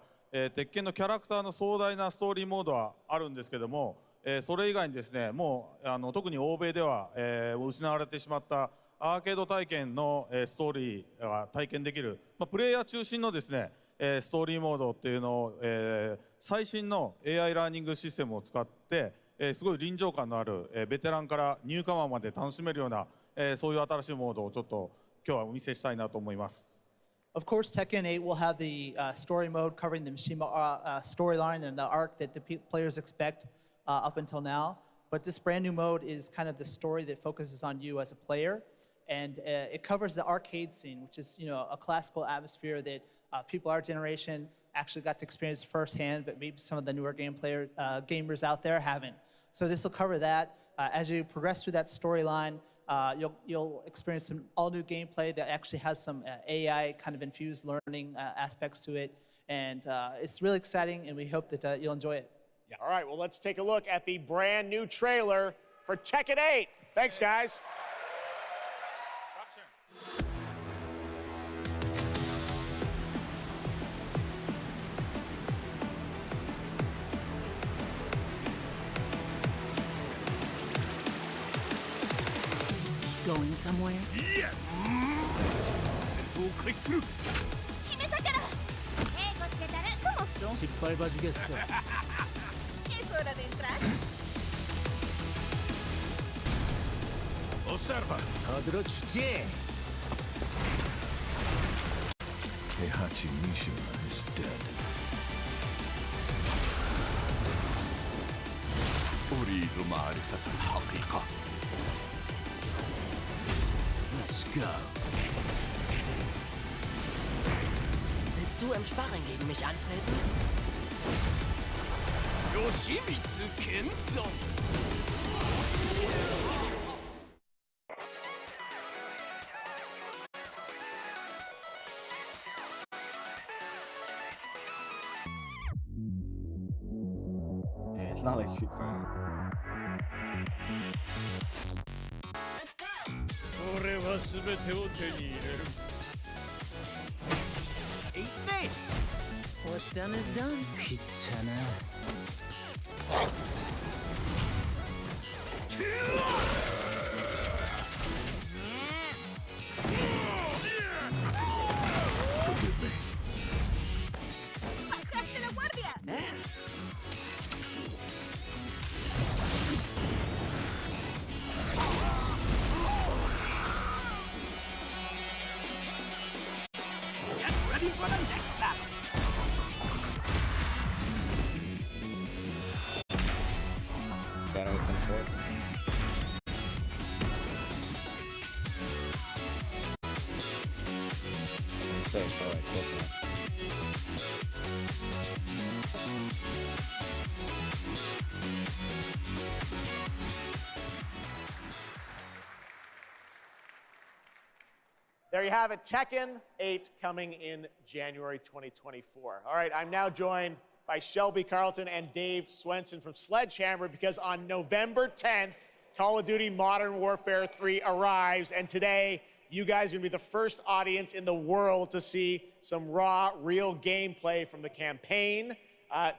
鉄拳のキャラクターの壮大なストーリーモードはあるんですけども、それ以外にですね、もう特に欧米では、失われてしまったアーケード体験の、ストーリーが体験できる、プレイヤー中心のですね、ストーリーモードっていうのを、最新の AI ラーニングシステムを使って、すごい臨場感のある、ベテランからニューカマーまで楽しめるような、そういう新しいモードをちょっと今日はお見せしたいなと思います。Of course, Tekken 8 will have the story mode covering the Mishima storyline and the arc that the players expect up until now. But this brand new mode is kind of the story that focuses on you as a player. And it covers the arcade scene, which is a classical atmosphere that people our generation actually got to experience firsthand, but maybe some of the newer gamers out there haven't. So this will cover that. As you progress through that storyline, you'll experience some all-new gameplay that actually has some AI kind of infused learning aspects to it. And it's really exciting, and we hope that you'll enjoy it. Yeah. All right, well, let's take a look at the brand new trailer for Tekken 8. Thanks, guys. Going somewhere? Yes! 戦闘を開始する決めたから英語つけたらどうすん失敗バジゲッセ Es hora de entrar Observa Odročcie Heihachi Mishima is dead أريد معرفة الحقيقة Let's go. Willst du im Sparring gegen mich antreten? Yoshimitsu Kenzon! Yeah, it's not like Street Fighter. 俺は全てを手に入れる Eat this! What's done is done. Kitana. Forgive me. ¡Bajaste la guardia! Get ready for the next battle! Battle There you have it, Tekken 8 coming in January 2024. All right, I'm now joined by Shelby Carlton and Dave Swenson from Sledgehammer because on November 10th, Call of Duty Modern Warfare 3 arrives, and today you guys are going to be the first audience in the world to see some raw, real gameplay from the campaign.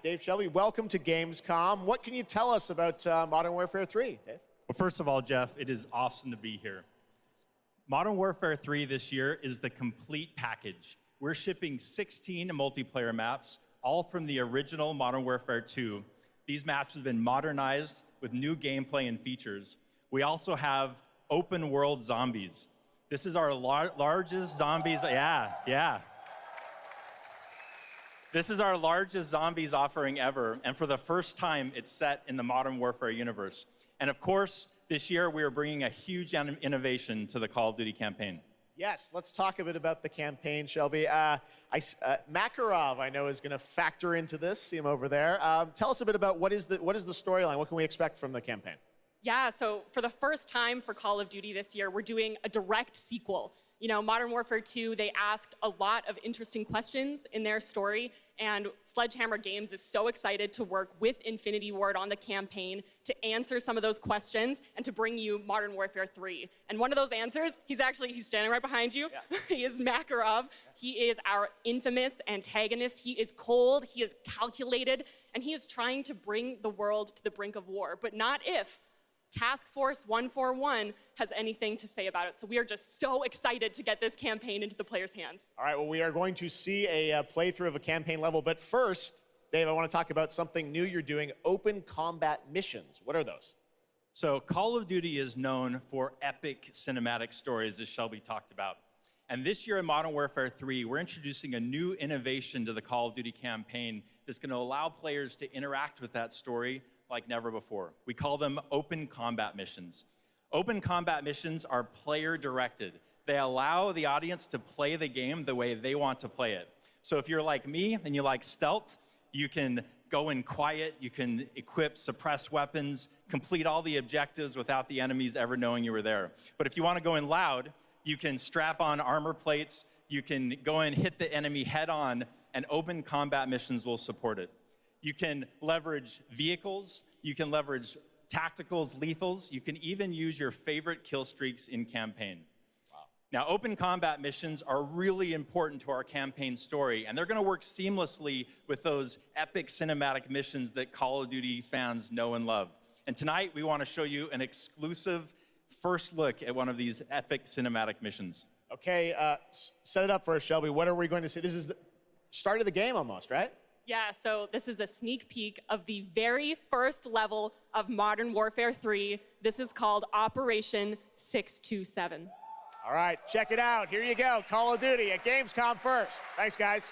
Dave, Shelby, welcome to Gamescom. What can you tell us about Modern Warfare 3, Dave? Well, first of all, Jeff, it is awesome to be here. Modern Warfare 3 this year is the complete package. We're shipping 16 multiplayer maps, all from the original Modern Warfare 2. These maps have been modernized with new gameplay and features. We also have open world zombies. This is our largest zombies, This is our largest zombies offering ever, and for the first time, it's set in the Modern Warfare universe. And of course, this year we are bringing a huge innovation to the Call of Duty campaign. Yes, let's talk a bit about the campaign, Shelby. Makarov, I know, is going to factor into this. See him over there. Tell us a bit about what is the storyline? What can we expect from the campaign? Yeah, so for the first time for Call of Duty this year, we're doing a direct sequel. You know, Modern Warfare 2, they asked a lot of interesting questions in their story, and Sledgehammer Games is so excited to work with Infinity Ward on the campaign to answer some of those questions and to bring you Modern Warfare 3. And one of those answers, he's standing right behind you. Yeah. He is Makarov. He is our infamous antagonist. He is cold, he is calculated, and he is trying to bring the world to the brink of war, but not if Task Force 141 has anything to say about it. So we are just so excited to get this campaign into the players' hands. All right, well, we are going to see a playthrough of a campaign level. But first, Dave, I want to talk about something new you're doing, open combat missions. What are those? So Call of Duty is known for epic cinematic stories, as Shelby talked about. And this year in Modern Warfare 3, we're introducing a new innovation to the Call of Duty campaign that's going to allow players to interact with that story like never before. We call them open combat missions. Open combat missions are player-directed. They allow the audience to play the game the way they want to play it. So if you're like me and you like stealth, you can go in quiet, you can equip, suppress weapons, complete all the objectives without the enemies ever knowing you were there. But if you want to go in loud, you can strap on armor plates, you can go in, hit the enemy head on, and open combat missions will support it. You can leverage vehicles, you can leverage tacticals, lethals, you can even use your favorite kill streaks in campaign. Wow. Now, open combat missions are really important to our campaign story, and they're gonna work seamlessly with those epic cinematic missions that Call of Duty fans know and love. And tonight, we wanna show you an exclusive first look at one of these epic cinematic missions. Okay, set it up for us, Shelby. What are we going to see? This is the start of the game almost, right? Yeah, so this is a sneak peek of the very first level of Modern Warfare 3. This is called Operation 627. All right, check it out. Here you go, Call of Duty at Gamescom first. Thanks, guys.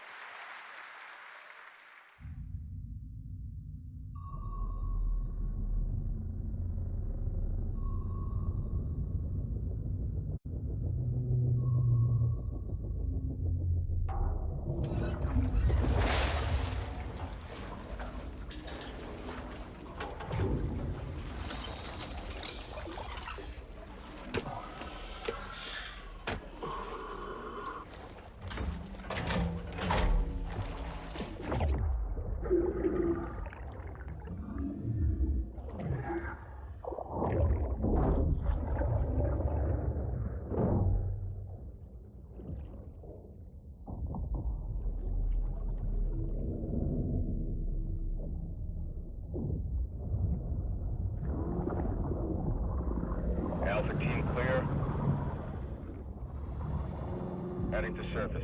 Alpha team clear. Heading to surface.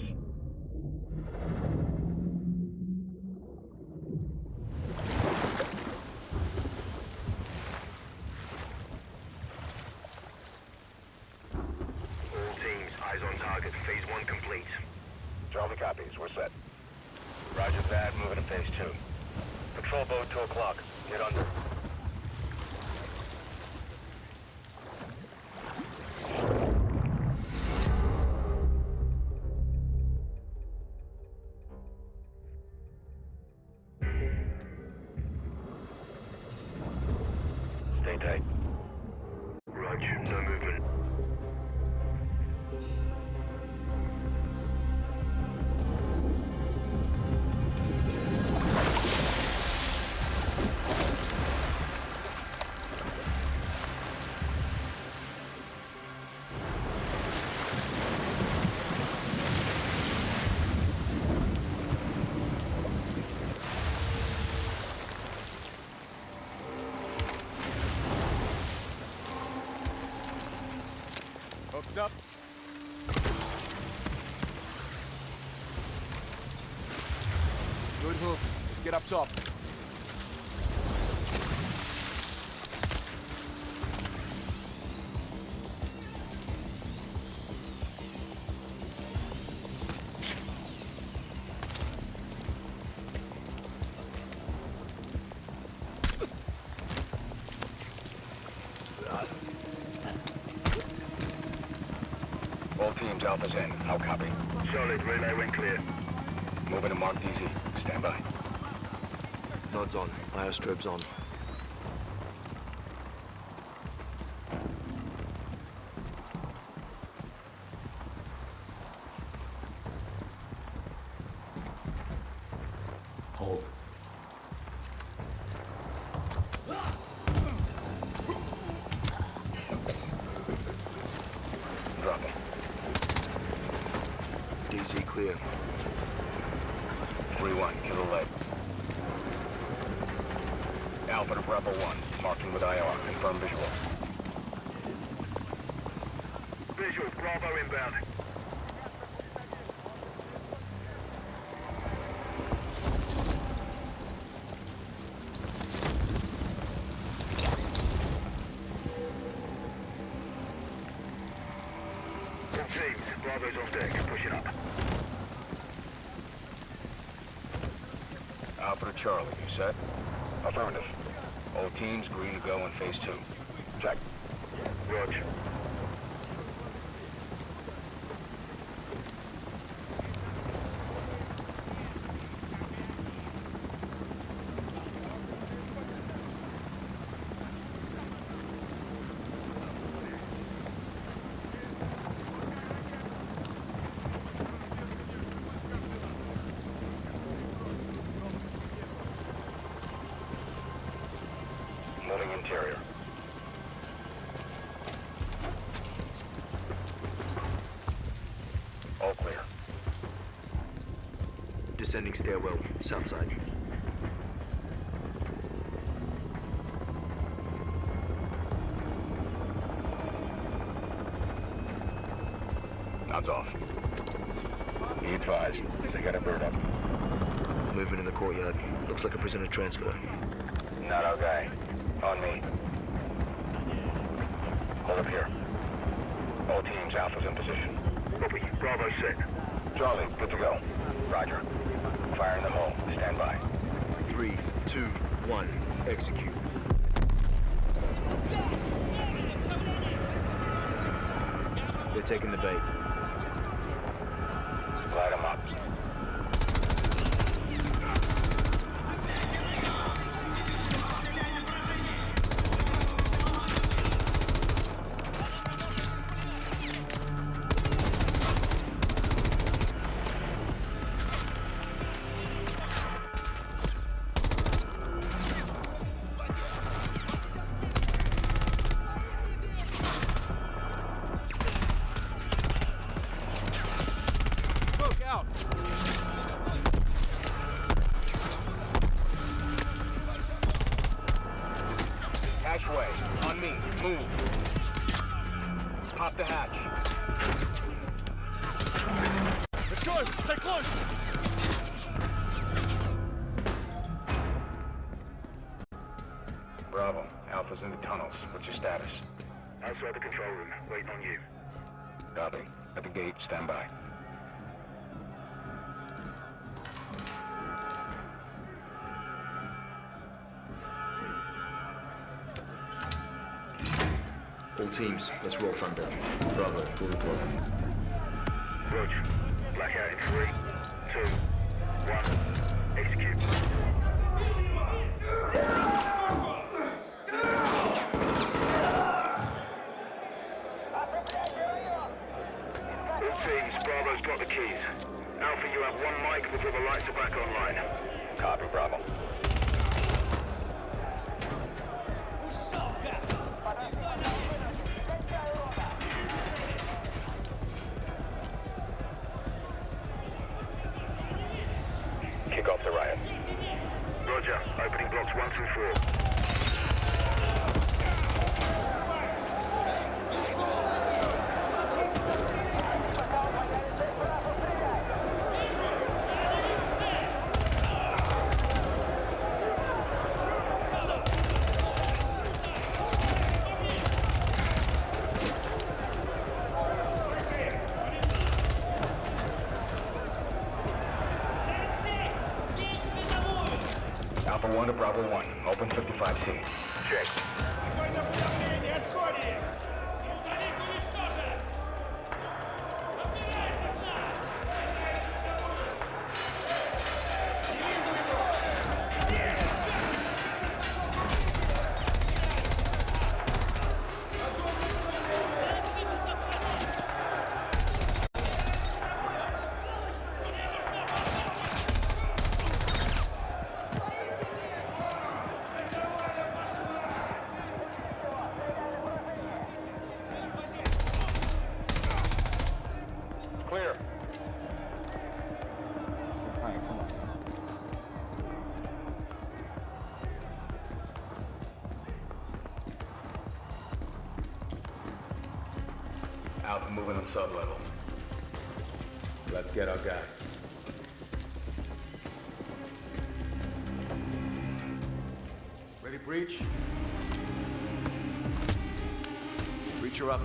All teams, eyes on target. Phase 1 complete. Charlie copies. We're set. Roger that. Moving to phase 2. Patrol boat 2 o'clock. Get under. Stay tight. Roger. No movement. Next up. Good hook. Let's get up top. All teams, Alpha's in. How copy? Solid, relay went clear. Moving to Mark DZ. Stand by. Nods on. IO strobes on. Hold. Drop him. DZ clear. 3-1, kill the leg. Alpha to Bravo 1, marking with IR. Confirm visual. Visual, Bravo inbound. All teams, Bravo's on deck, pushing up. Alpha to Charlie, you set? Affirmative. All teams green to go in phase 2. Check. Roger. Moving interior. All clear. Descending stairwell, south side. Nods off. Be advised, they got a bird up. Movement in the courtyard. Looks like a prisoner transfer. Not our guy. On me. Hold up here. All teams, Alpha's in position. Copy. Bravo set. Charlie, good to go. Roger. Fire in the hole. Stand by. 3, 2, 1. Execute. They're taking the bait. Light 'em up. Hatchway, on me, move. Pop the hatch. Let's go! Stay close! Bravo, Alpha's in the tunnels. What's your status? Outside the control room, waiting on you. Copy. At the gate, stand by. All teams, let's roll front down. Bravo, pull the plug. Roger. Blackout in 3, 2, 1. Execute. All teams, Bravo's got the keys. Alpha, you have 1 mic before the lights are back online. Copy, Bravo. Kick off the riot. Roger. Opening blocks 1 through 4. Alpha 1 to Bravo 1. Open 55C. Check. Clear. Alright, come on. Alpha moving on sub-level. Let's get our guy. Ready, breach? Breacher up.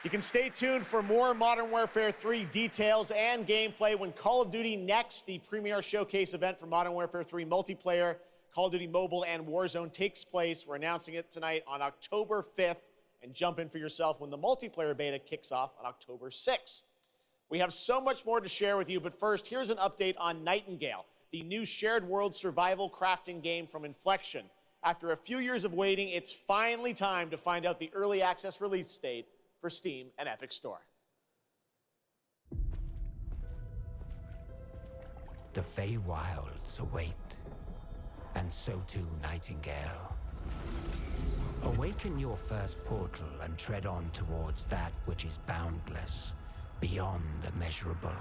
You can stay tuned for more Modern Warfare 3 details and gameplay when Call of Duty Next, the premier showcase event for Modern Warfare 3 multiplayer, Call of Duty Mobile, and Warzone takes place. We're announcing it tonight on October 5th, and jump in for yourself when the multiplayer beta kicks off on October 6th. We have so much more to share with you, but first, here's an update on Nightingale, the new shared world survival crafting game from Inflection. After a few years of waiting, it's finally time to find out the early access release date for Steam and Epic Store. The Feywilds await, and so too Nightingale. Awaken your first portal and tread on towards that which is boundless, beyond the measurable.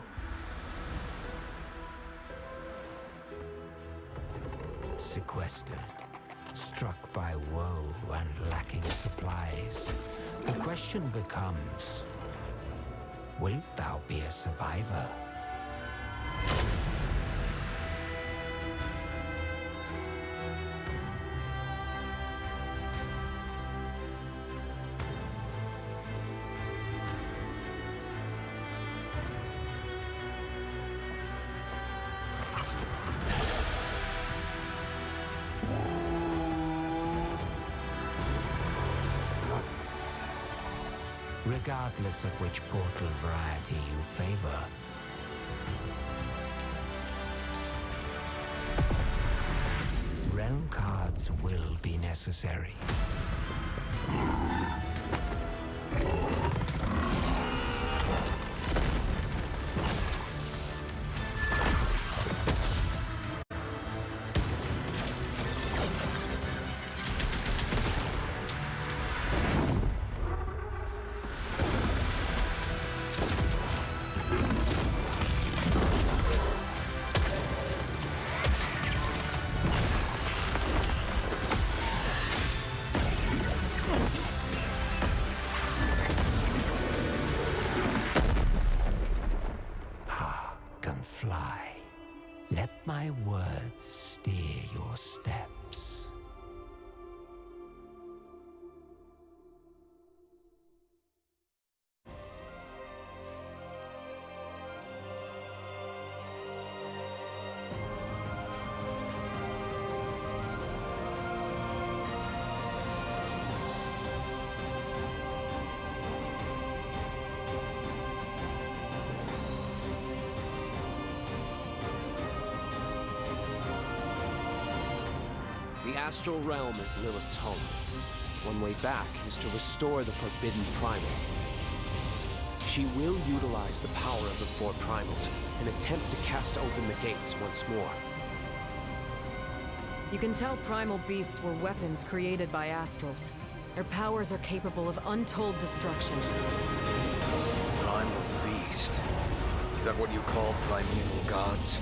Sequestered, struck by woe and lacking supplies, the question becomes, wilt thou be a survivor? Regardless of which portal variety you favor, realm cards will be necessary. Fly. Let my words steer your steps. The astral realm is Lilith's home. One way back is to restore the forbidden primal. She will utilize the power of the four primals and attempt to cast open the gates once more. You can tell primal beasts were weapons created by astrals. Their powers are capable of untold destruction. Primal beast. Is that what you call primeval gods?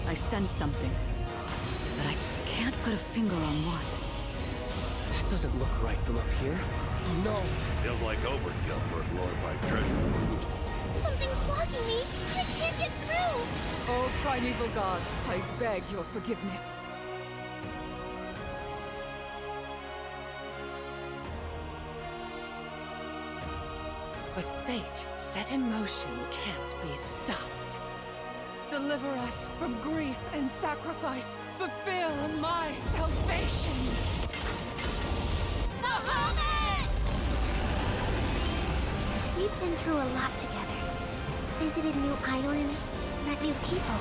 I sense something, but I can't put a finger on what. That doesn't look right from up here. Oh no! Feels like overkill for a glorified treasure. Something's blocking me. I can't get through! Oh, primeval god, I beg your forgiveness. But fate set in motion can't be stopped. Deliver us from grief and sacrifice. Fulfill my salvation. The Omen! We've been through a lot together. Visited new islands, met new people.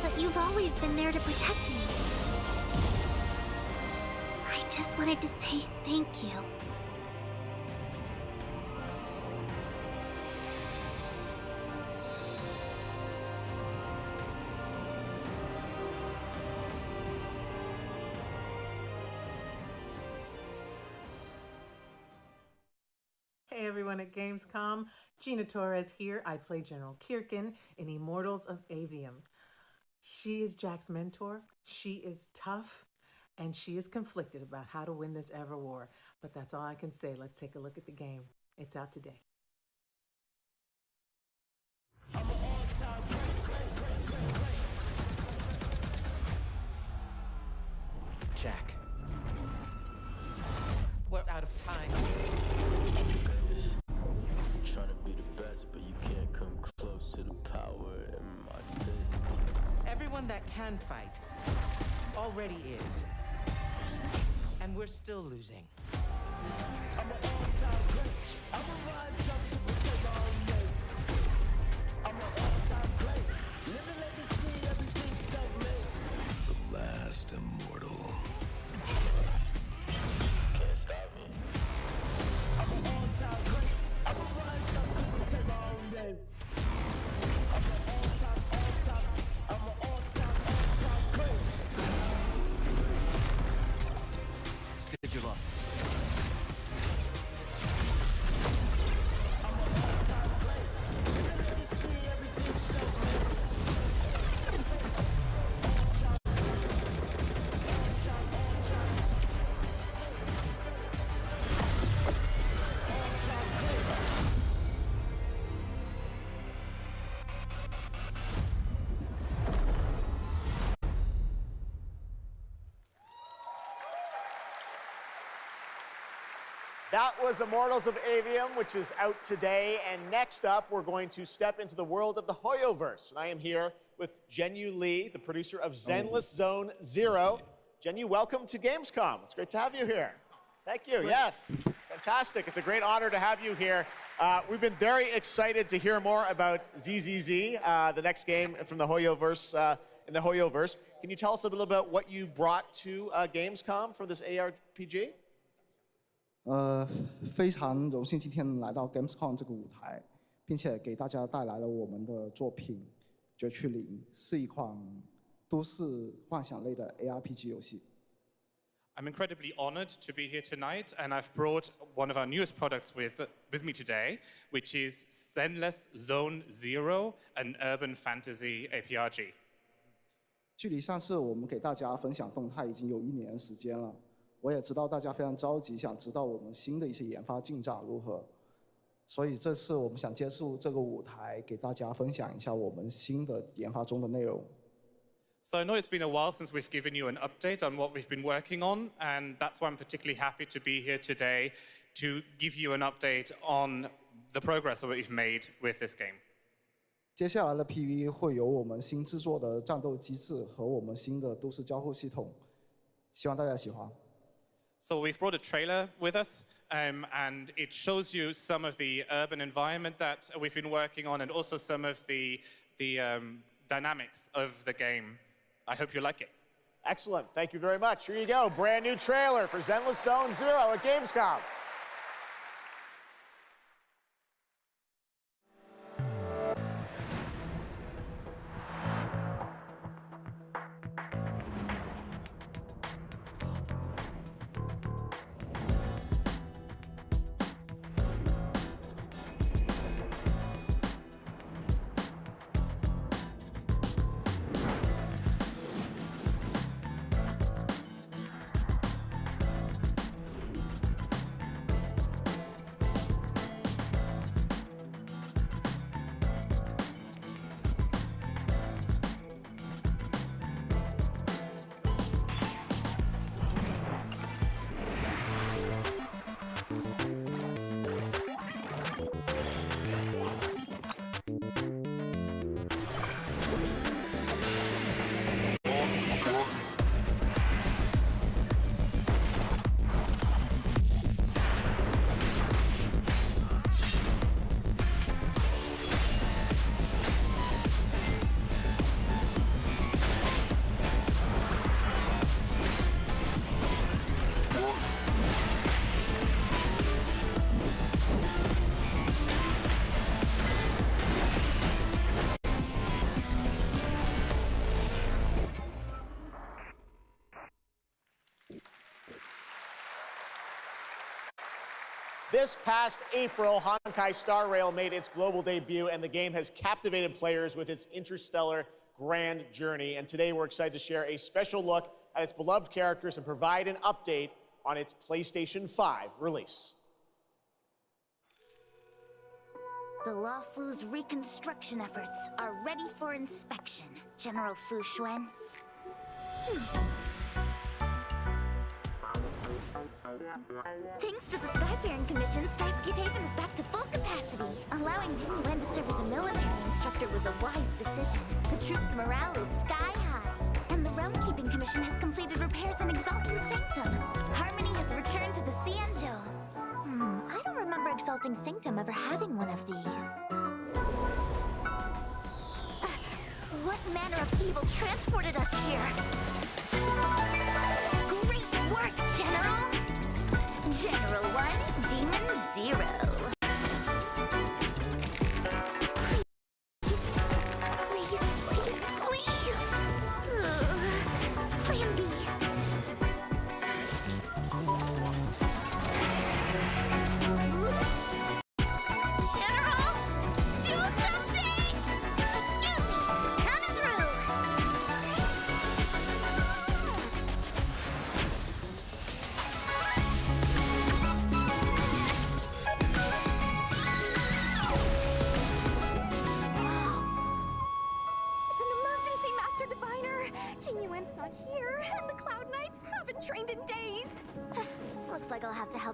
But you've always been there to protect me. I just wanted to say thank you. Hey everyone at Gamescom, Gina Torres here. I play General Kirkin in Immortals of Avium. She is Jack's mentor, she is tough, and she is conflicted about how to win this ever war. But that's all I can say. Let's take a look at the game. It's out today. Jack. We're out of time. Trying to be the best, but you can't come close to the power in my fists. Everyone that can fight already is. And we're still losing. I'm an all-time great. I'ma rise up to protect my own name. I'm an all-time great. Living legacy, everything self-made. The last immortal. Can't stop me. I'm an all-time great. I'ma rise up to protect my own name. I'm an all-time great. Stage of up. That was Immortals of Avium, which is out today. And next up, we're going to step into the world of the Hoyoverse. And I am here with Zhenyu Li, the producer of Zenless Zone Zero. Zhenyu, welcome to Gamescom. It's great to have you here. Thank you. Yes, fantastic. It's a great honor to have you here. We've been very excited to hear more about ZZZ, the next game from the Hoyoverse, in the Hoyoverse. Can you tell us a little about what you brought to Gamescom for this ARPG? 非常荣幸今天来到 Gamescom 这个舞台，并且给大家带来了我们的作品《绝区零》，是一款都市幻想类的 ARPG 游戏。 I'm incredibly honored to be here tonight, and I've brought one of our newest products with me today, which is Zenless Zone Zero, an urban fantasy ARPG. 距离上次我们给大家分享动态已经有1年时间了。 我也知道大家非常着急，想知道我们新的一些研发进展如何，所以这次我们想借助这个舞台，给大家分享一下我们新的研发中的内容。 So I know it's been a while since we've given you an update on what we've been working on, and that's why I'm particularly happy to be here today to give you an update on the progress that we've made with this game. 接下来的 PV 会有我们新制作的战斗机制和我们新的都市交互系统，希望大家喜欢。 So we've brought a trailer with us, and it shows you some of the urban environment that we've been working on, and also some of the dynamics of the game. I hope you like it. Excellent. Thank you very much. Here you go. Brand new trailer for Zenless Zone Zero at Gamescom. This past April, Honkai Star Rail made its global debut, and the game has captivated players with its interstellar grand journey. And today we're excited to share a special look at its beloved characters and provide an update on its PlayStation 5 release. The Luofu's reconstruction efforts are ready for inspection, General Fu Xuan. Thanks to the Skyfaring Commission, Starscape Haven is back to full capacity. Allowing Jing Yuan to serve as a military instructor was a wise decision. The troops' morale is sky high. And the Realm Keeping Commission has completed repairs in Exalting Sanctum. Harmony has returned to the Xianzhou. I don't remember Exalting Sanctum ever having one of these. What manner of evil transported us here? Great work, General! General 1, Demon 0.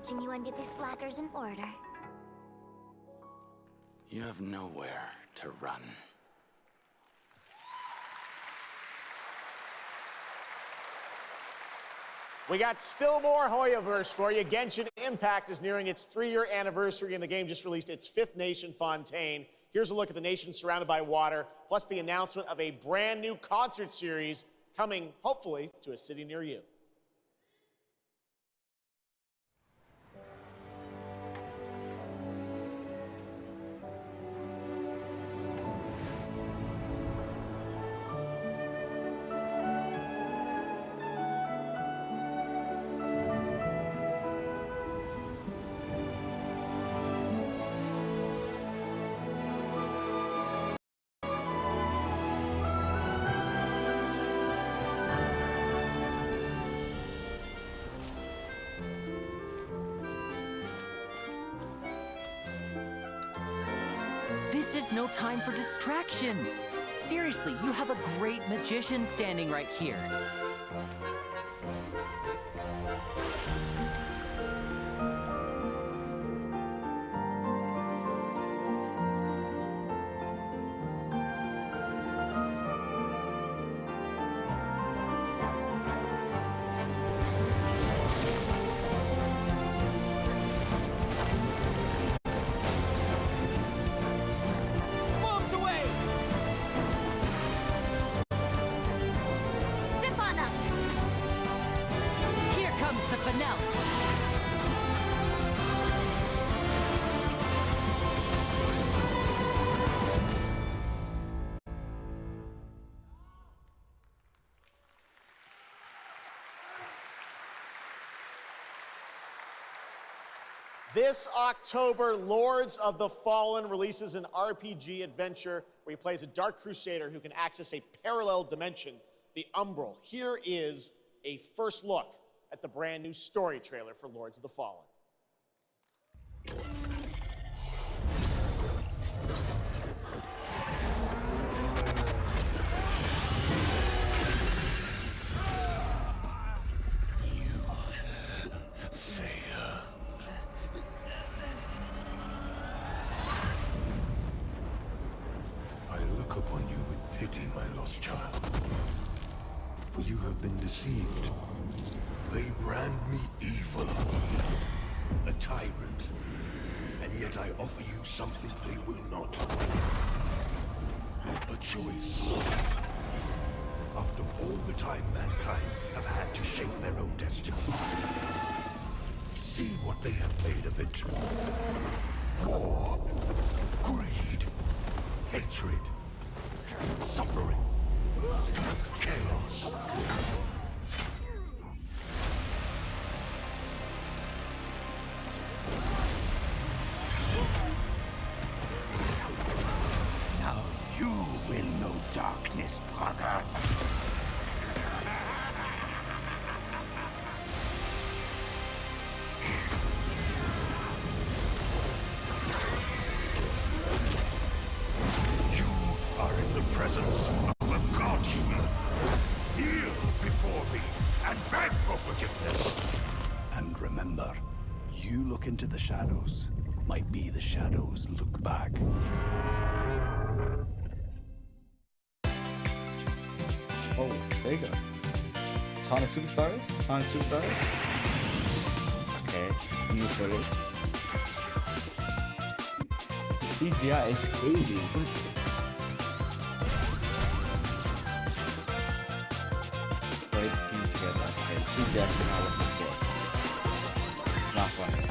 Jing Yuan get these slackers in order. You have nowhere to run. We got still more Hoyoverse for you. Genshin Impact is nearing its 3-year anniversary, and the game just released its 5th nation, Fontaine. Here's a look at the nation surrounded by water, plus the announcement of a brand new concert series coming, hopefully, to a city near you. This is no time for distractions. Seriously, you have a great magician standing right here. This October, Lords of the Fallen releases an RPG adventure where he plays a Dark Crusader who can access a parallel dimension, the Umbral. Here is a first look at the brand new story trailer for Lords of the Fallen. Child, for you have been deceived. They brand me evil, a tyrant, and yet I offer you something they will not. A choice. After all the time mankind have had to shape their own destiny. See what they have made of it. War, greed, hatred, suffering. Chaos. this, brother. You are in the presence of a god healer. Kneel before me and beg for forgiveness. And remember, you look into the shadows, might be the shadows look back. Oh, Sega. Sonic Superstars? Sonic Superstars? Okay, new footage. CGI is crazy. Play the team together. Okay, CGI is not looking good. It's not funny.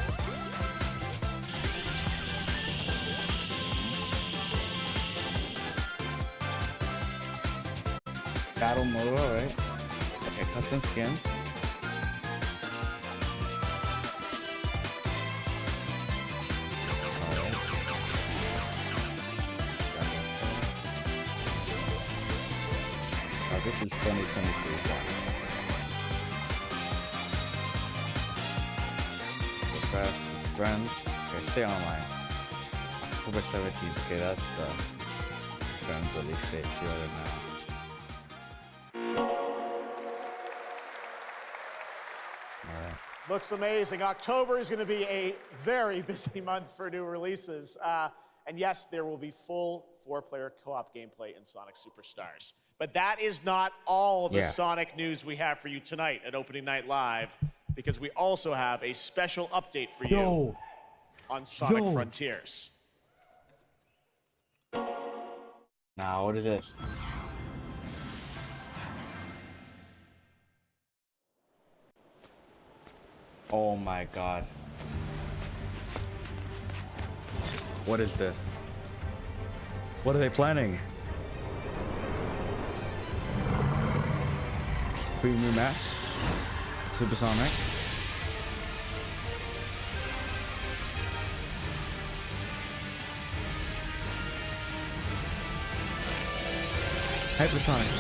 Battle mode, alright. Okay, custom skins. Oh, this is 2023 song. Request friends. Okay, stay online. October 17th. Okay, that's the friends release date. See what now. Looks amazing. October is going to be a very busy month for new releases. And yes, there will be full 4-player co-op gameplay in Sonic Superstars. But that is not all the Sonic news we have for you tonight at Opening Night Live, because we also have a special update for you on Sonic Frontiers. Now, what is this? Oh my god. What is this? What are they planning? Free new maps? Supersonic? Hypersonic.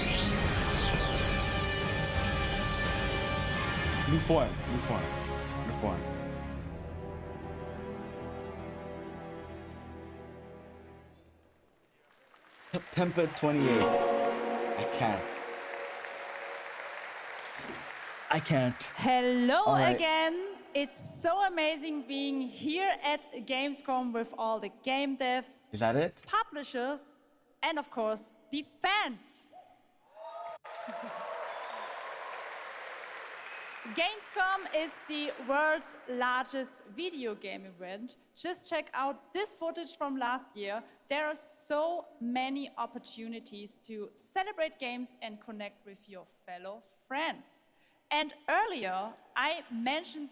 New form. September 28th. I can't. Hello again. It's so amazing being here at Gamescom with all the game devs. Is that it? Publishers, and of course, the fans. Gamescom is the world's largest video game event. Just check out this footage from last year. There are so many opportunities to celebrate games and connect with your fellow friends. And earlier, I mentioned